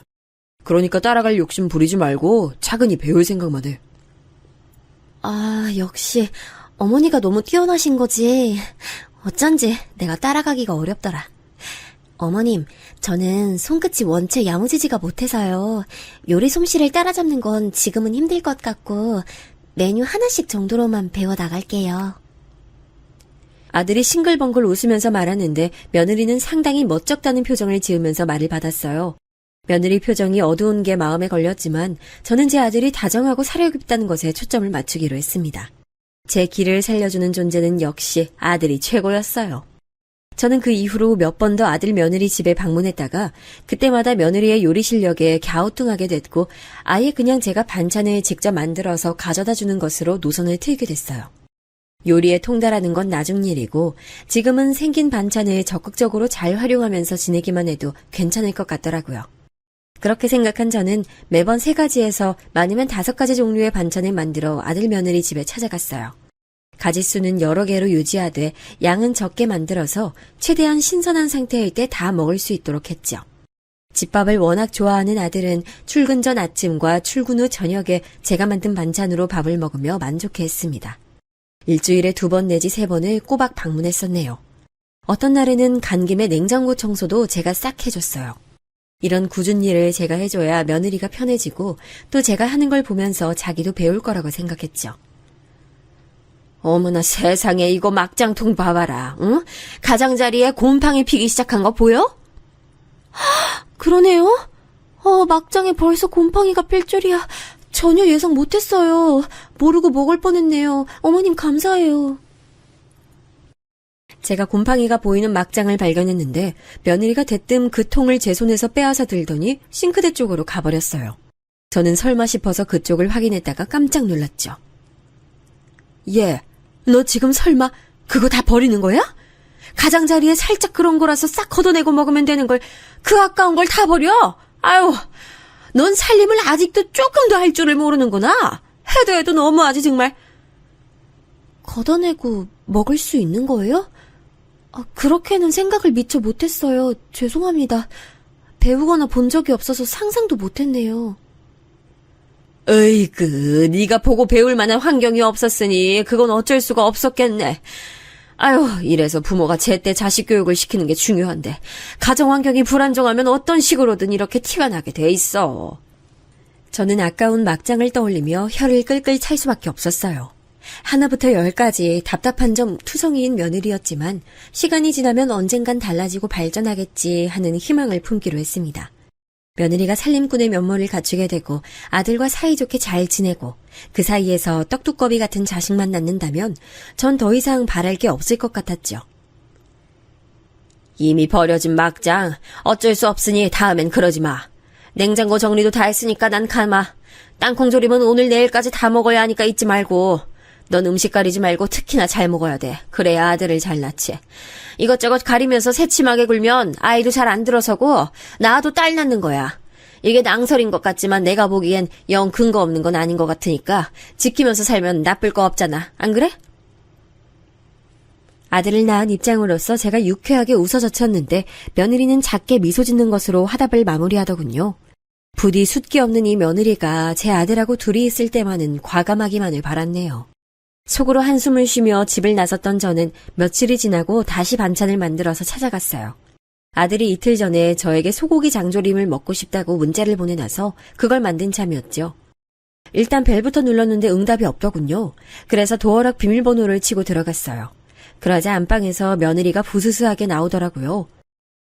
[SPEAKER 3] 그러니까 따라갈 욕심 부리지 말고 차근히 배울 생각만 해.
[SPEAKER 2] 아, 역시 어머니가 너무 뛰어나신 거지. 어쩐지 내가 따라가기가 어렵더라. 어머님, 저는 손끝이 원체 야무지지가 못해서요. 요리 솜씨를 따라잡는 건 지금은 힘들 것 같고 메뉴 하나씩 정도로만 배워 나갈게요.
[SPEAKER 3] 아들이 싱글벙글 웃으면서 말하는데 며느리는 상당히 멋쩍다는 표정을 지으면서 말을 받았어요. 며느리 표정이 어두운 게 마음에 걸렸지만 저는 제 아들이 다정하고 사려 깊다는 것에 초점을 맞추기로 했습니다. 제 길을 살려주는 존재는 역시 아들이 최고였어요.
[SPEAKER 2] 저는 그 이후로 몇 번 더 아들 며느리 집에 방문했다가 그때마다 며느리의 요리 실력에 갸우뚱하게 됐고 아예 그냥 제가 반찬을 직접 만들어서 가져다 주는 것으로 노선을 틀게 됐어요. 요리에 통달하는 건 나중 일이고 지금은 생긴 반찬을 적극적으로 잘 활용하면서 지내기만 해도 괜찮을 것 같더라고요. 그렇게 생각한 저는 매번 3가지에서 많으면 5가지 종류의 반찬을 만들어 아들 며느리 집에 찾아갔어요. 가짓수는 여러 개로 유지하되 양은 적게 만들어서 최대한 신선한 상태일 때 다 먹을 수 있도록 했죠. 집밥을 워낙 좋아하는 아들은 출근 전 아침과 출근 후 저녁에 제가 만든 반찬으로 밥을 먹으며 만족해했습니다. 일주일에 2번 내지 3번을 꼬박 방문했었네요. 어떤 날에는 간 김에 냉장고 청소도 제가 싹 해줬어요. 이런 굳은 일을 제가 해줘야 며느리가 편해지고 또 제가 하는 걸 보면서 자기도 배울 거라고 생각했죠. 어머나 세상에 이거 막장통 봐봐라. 응? 가장자리에 곰팡이 피기 시작한 거 보여? 그러네요. 막장에 벌써 곰팡이가 필 줄이야. 전혀 예상 못했어요. 모르고 먹을 뻔했네요. 어머님 감사해요. 제가 곰팡이가 보이는 막장을 발견했는데 며느리가 대뜸 그 통을 제 손에서 빼앗아 들더니 싱크대 쪽으로 가버렸어요. 저는 설마 싶어서 그쪽을 확인했다가 깜짝 놀랐죠. 얘, 너 지금 설마 그거 다 버리는 거야? 가장자리에 살짝 그런 거라서 싹 걷어내고 먹으면 되는 걸 그 아까운 걸 다 버려? 아유, 넌 살림을 아직도 조금 더 할 줄을 모르는구나. 해도 너무하지 정말. 걷어내고 먹을 수 있는 거예요? 그렇게는 생각을 미처 못했어요. 죄송합니다. 배우거나 본 적이 없어서 상상도 못했네요. 으이그, 네가 보고 배울 만한 환경이 없었으니 그건 어쩔 수가 없었겠네. 아유, 이래서 부모가 제때 자식 교육을 시키는 게 중요한데 가정 환경이 불안정하면 어떤 식으로든 이렇게 티가 나게 돼 있어. 저는 아까운 막장을 떠올리며 혀를 끌끌 찰 수밖에 없었어요. 하나부터 10까지 답답한 점 투성이인 며느리였지만 시간이 지나면 언젠간 달라지고 발전하겠지 하는 희망을 품기로 했습니다. 며느리가 살림꾼의 면모를 갖추게 되고 아들과 사이좋게 잘 지내고 그 사이에서 떡두꺼비 같은 자식만 낳는다면 전 더 이상 바랄 게 없을 것 같았죠. 이미 버려진 막장 어쩔 수 없으니 다음엔 그러지 마. 냉장고 정리도 다 했으니까 난 가마. 땅콩 조림은 오늘 내일까지 다 먹어야 하니까 잊지 말고. 넌 음식 가리지 말고 특히나 잘 먹어야 돼. 그래야 아들을 잘 낳지. 이것저것 가리면서 새침하게 굴면 아이도 잘 안 들어서고 낳아도 딸 낳는 거야. 이게 낭설인 것 같지만 내가 보기엔 영 근거 없는 건 아닌 것 같으니까 지키면서 살면 나쁠 거 없잖아. 안 그래? 아들을 낳은 입장으로서 제가 유쾌하게 웃어젖혔는데 며느리는 작게 미소 짓는 것으로 화답을 마무리하더군요. 부디 숫기 없는 이 며느리가 제 아들하고 둘이 있을 때만은 과감하기만을 바랐네요. 속으로 한숨을 쉬며 집을 나섰던 저는 며칠이 지나고 다시 반찬을 만들어서 찾아갔어요. 아들이 이틀 전에 저에게 소고기 장조림을 먹고 싶다고 문자를 보내놔서 그걸 만든 참이었죠. 일단 벨부터 눌렀는데 응답이 없더군요. 그래서 도어락 비밀번호를 치고 들어갔어요. 그러자 안방에서 며느리가 부스스하게 나오더라고요.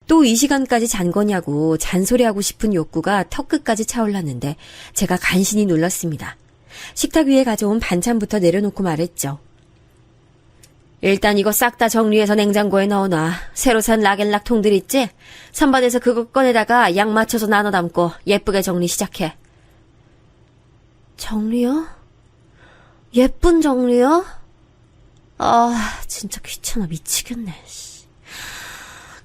[SPEAKER 2] 또 이 시간까지 잔 거냐고 잔소리하고 싶은 욕구가 턱끝까지 차올랐는데 제가 간신히 눌렀습니다. 식탁 위에 가져온 반찬부터 내려놓고 말했죠. 일단 이거 싹 다 정리해서 냉장고에 넣어놔. 새로 산 락앤락 통들 있지? 선반에서 그거 꺼내다가 양 맞춰서 나눠 담고 예쁘게 정리 시작해. 정리요? 예쁜 정리요? 진짜 귀찮아 미치겠네.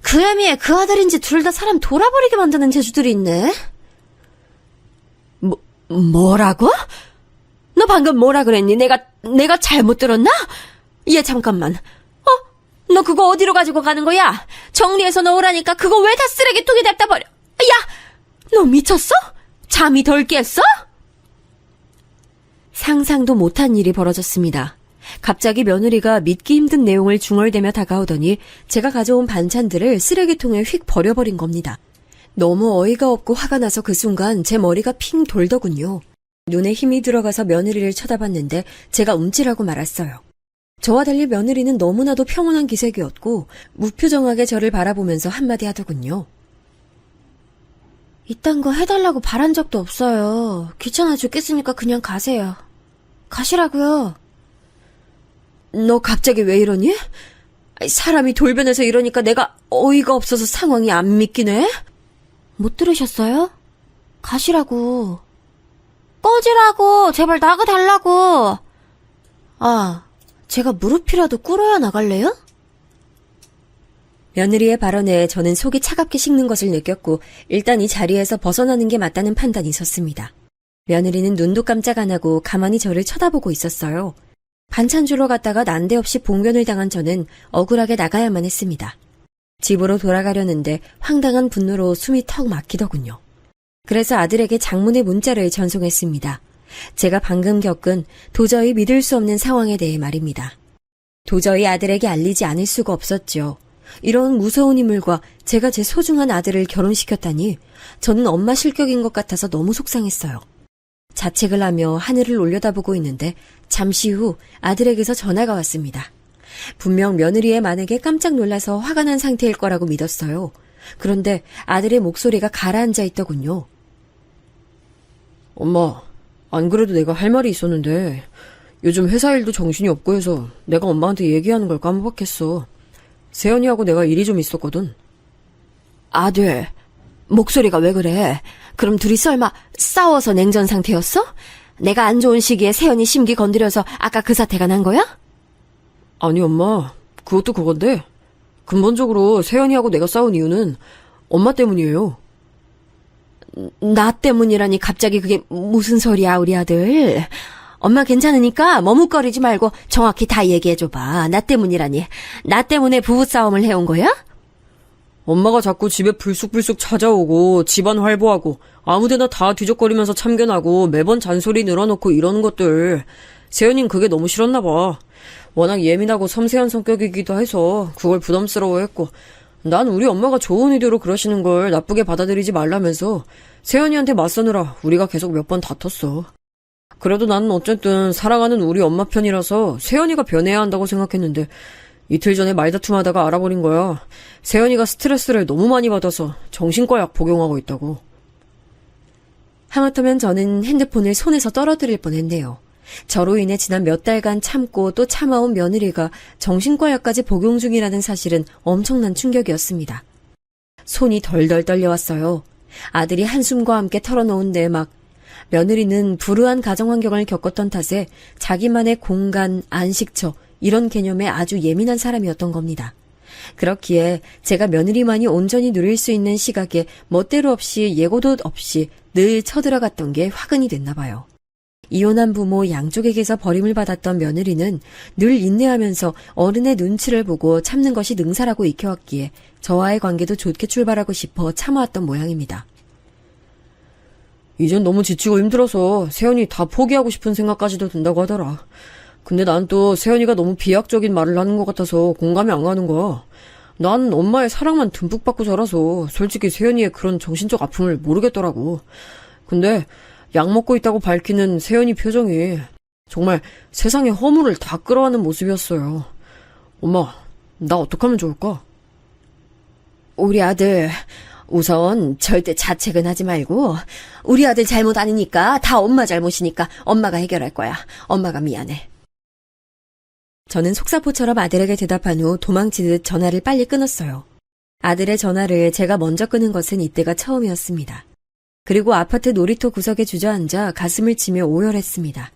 [SPEAKER 2] 그 애미에 그 아들인지 둘 다 사람 돌아버리게 만드는 재주들이 있네. 뭐라고? 너 방금 뭐라 그랬니? 내가 잘못 들었나? 얘 잠깐만. 너 그거 어디로 가지고 가는 거야? 정리해서 넣으라니까 그거 왜 다 쓰레기통에 냅다 버려? 야! 너 미쳤어? 잠이 덜 깼어? 상상도 못한 일이 벌어졌습니다. 갑자기 며느리가 믿기 힘든 내용을 중얼대며 다가오더니 제가 가져온 반찬들을 쓰레기통에 휙 버려버린 겁니다. 너무 어이가 없고 화가 나서 그 순간 제 머리가 핑 돌더군요. 눈에 힘이 들어가서 며느리를 쳐다봤는데 제가 움찔하고 말았어요. 저와 달리 며느리는 너무나도 평온한 기색이었고 무표정하게 저를 바라보면서 한마디 하더군요. 이딴 거 해달라고 바란 적도 없어요. 귀찮아 죽겠으니까 그냥 가세요. 가시라고요. 너 갑자기 왜 이러니?
[SPEAKER 3] 사람이 돌변해서 이러니까 내가 어이가 없어서 상황이 안 믿기네?
[SPEAKER 2] 못 들으셨어요? 가시라고. 꺼지라고. 제발 나가달라고. 아, 제가 무릎이라도 꿇어야 나갈래요? 며느리의 발언에 저는 속이 차갑게 식는 것을 느꼈고 일단 이 자리에서 벗어나는 게 맞다는 판단이 섰습니다. 며느리는 눈도 깜짝 안 하고 가만히 저를 쳐다보고 있었어요. 반찬 주러 갔다가 난데없이 봉변을 당한 저는 억울하게 나가야만 했습니다. 집으로 돌아가려는데 황당한 분노로 숨이 턱 막히더군요. 그래서 아들에게 장문의 문자를 전송했습니다. 제가 방금 겪은 도저히 믿을 수 없는 상황에 대해 말입니다. 도저히 아들에게 알리지 않을 수가 없었죠. 이런 무서운 인물과 제가 제 소중한 아들을 결혼시켰다니 저는 엄마 실격인 것 같아서 너무 속상했어요. 자책을 하며 하늘을 올려다보고 있는데 잠시 후 아들에게서 전화가 왔습니다. 분명 며느리의 만행에 깜짝 놀라서 화가 난 상태일 거라고 믿었어요. 그런데 아들의 목소리가 가라앉아 있더군요.
[SPEAKER 3] 엄마, 안 그래도 내가 할 말이 있었는데 요즘 회사 일도 정신이 없고 해서 내가 엄마한테 얘기하는 걸 까먹었겠어. 세연이하고 내가 일이 좀 있었거든.
[SPEAKER 2] 아들, 목소리가 왜 그래? 그럼 둘이 설마 싸워서 냉전 상태였어? 내가 안 좋은 시기에 세연이 심기 건드려서 아까 그 사태가 난 거야?
[SPEAKER 3] 아니 엄마, 그것도 그건데 근본적으로 세연이하고 내가 싸운 이유는 엄마 때문이에요.
[SPEAKER 2] 나 때문이라니 갑자기 그게 무슨 소리야, 우리 아들. 엄마 괜찮으니까 머뭇거리지 말고 정확히 다 얘기해줘봐. 나 때문이라니. 나 때문에 부부싸움을 해온 거야?
[SPEAKER 3] 엄마가 자꾸 집에 불쑥불쑥 찾아오고 집안 활보하고 아무데나 다 뒤적거리면서 참견하고 매번 잔소리 늘어놓고 이러는 것들, 세연이는 그게 너무 싫었나 봐. 워낙 예민하고 섬세한 성격이기도 해서 그걸 부담스러워했고, 난 우리 엄마가 좋은 의도로 그러시는 걸 나쁘게 받아들이지 말라면서 세연이한테 맞서느라 우리가 계속 몇 번 다퉜어. 그래도 나는 어쨌든 사랑하는 우리 엄마 편이라서 세연이가 변해야 한다고 생각했는데 이틀 전에 말다툼하다가 알아버린 거야. 세연이가 스트레스를 너무 많이 받아서 정신과 약 복용하고 있다고.
[SPEAKER 2] 하마터면 저는 핸드폰을 손에서 떨어뜨릴 뻔했네요. 저로 인해 지난 몇 달간 참고 또 참아온 며느리가 정신과 약까지 복용 중이라는 사실은 엄청난 충격이었습니다. 손이 덜덜 떨려왔어요. 아들이 한숨과 함께 털어놓은 내막. 며느리는 불우한 가정환경을 겪었던 탓에 자기만의 공간, 안식처 이런 개념에 아주 예민한 사람이었던 겁니다. 그렇기에 제가 며느리만이 온전히 누릴 수 있는 시각에 멋대로 없이 예고도 없이 늘 쳐들어갔던 게 화근이 됐나 봐요. 이혼한 부모 양쪽에게서 버림을 받았던 며느리는 늘 인내하면서 어른의 눈치를 보고 참는 것이 능사라고 익혀왔기에 저와의 관계도 좋게 출발하고 싶어 참아왔던 모양입니다.
[SPEAKER 3] 이젠 너무 지치고 힘들어서 세연이 다 포기하고 싶은 생각까지도 든다고 하더라. 근데 난 또 세연이가 너무 비약적인 말을 하는 것 같아서 공감이 안 가는 거야. 난 엄마의 사랑만 듬뿍 받고 자라서 솔직히 세연이의 그런 정신적 아픔을 모르겠더라고. 근데 약 먹고 있다고 밝히는 세연이 표정이 정말 세상의 허물을 다 끌어안는 모습이었어요. 엄마, 나 어떡하면 좋을까?
[SPEAKER 2] 우리 아들, 우선 절대 자책은 하지 말고 우리 아들 잘못 아니니까 다 엄마 잘못이니까 엄마가 해결할 거야. 엄마가 미안해. 저는 속사포처럼 아들에게 대답한 후 도망치듯 전화를 빨리 끊었어요. 아들의 전화를 제가 먼저 끊은 것은 이때가 처음이었습니다. 그리고 아파트 놀이터 구석에 주저앉아 가슴을 치며 오열했습니다.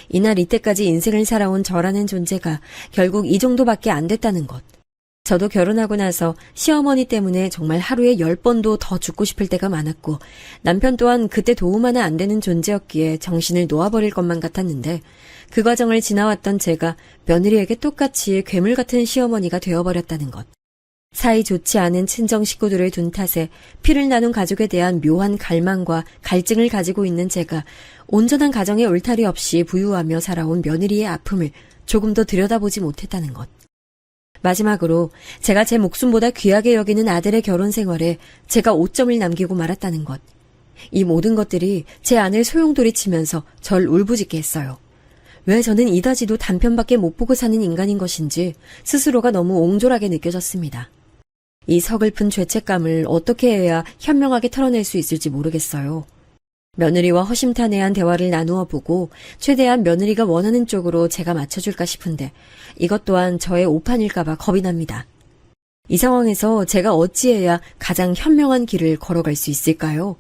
[SPEAKER 2] 이날 이때까지 인생을 살아온 저라는 존재가 결국 이 정도밖에 안 됐다는 것. 저도 결혼하고 나서 시어머니 때문에 정말 하루에 10번도 더 죽고 싶을 때가 많았고 남편 또한 그때 도움 하나 안 되는 존재였기에 정신을 놓아버릴 것만 같았는데 그 과정을 지나왔던 제가 며느리에게 똑같이 괴물 같은 시어머니가 되어버렸다는 것. 사이 좋지 않은 친정 식구들을 둔 탓에 피를 나눈 가족에 대한 묘한 갈망과 갈증을 가지고 있는 제가 온전한 가정의 울타리 없이 부유하며 살아온 며느리의 아픔을 조금 더 들여다보지 못했다는 것. 마지막으로 제가 제 목숨보다 귀하게 여기는 아들의 결혼 생활에 제가 오점을 남기고 말았다는 것. 이 모든 것들이 제 안을 소용돌이치면서 절 울부짖게 했어요. 왜 저는 이다지도 단편밖에 못 보고 사는 인간인 것인지 스스로가 너무 옹졸하게 느껴졌습니다. 이 서글픈 죄책감을 어떻게 해야 현명하게 털어낼 수 있을지 모르겠어요. 며느리와 허심탄회한 대화를 나누어 보고 최대한 며느리가 원하는 쪽으로 제가 맞춰줄까 싶은데 이것 또한 저의 오판일까봐 겁이 납니다. 이 상황에서 제가 어찌해야 가장 현명한 길을 걸어갈 수 있을까요?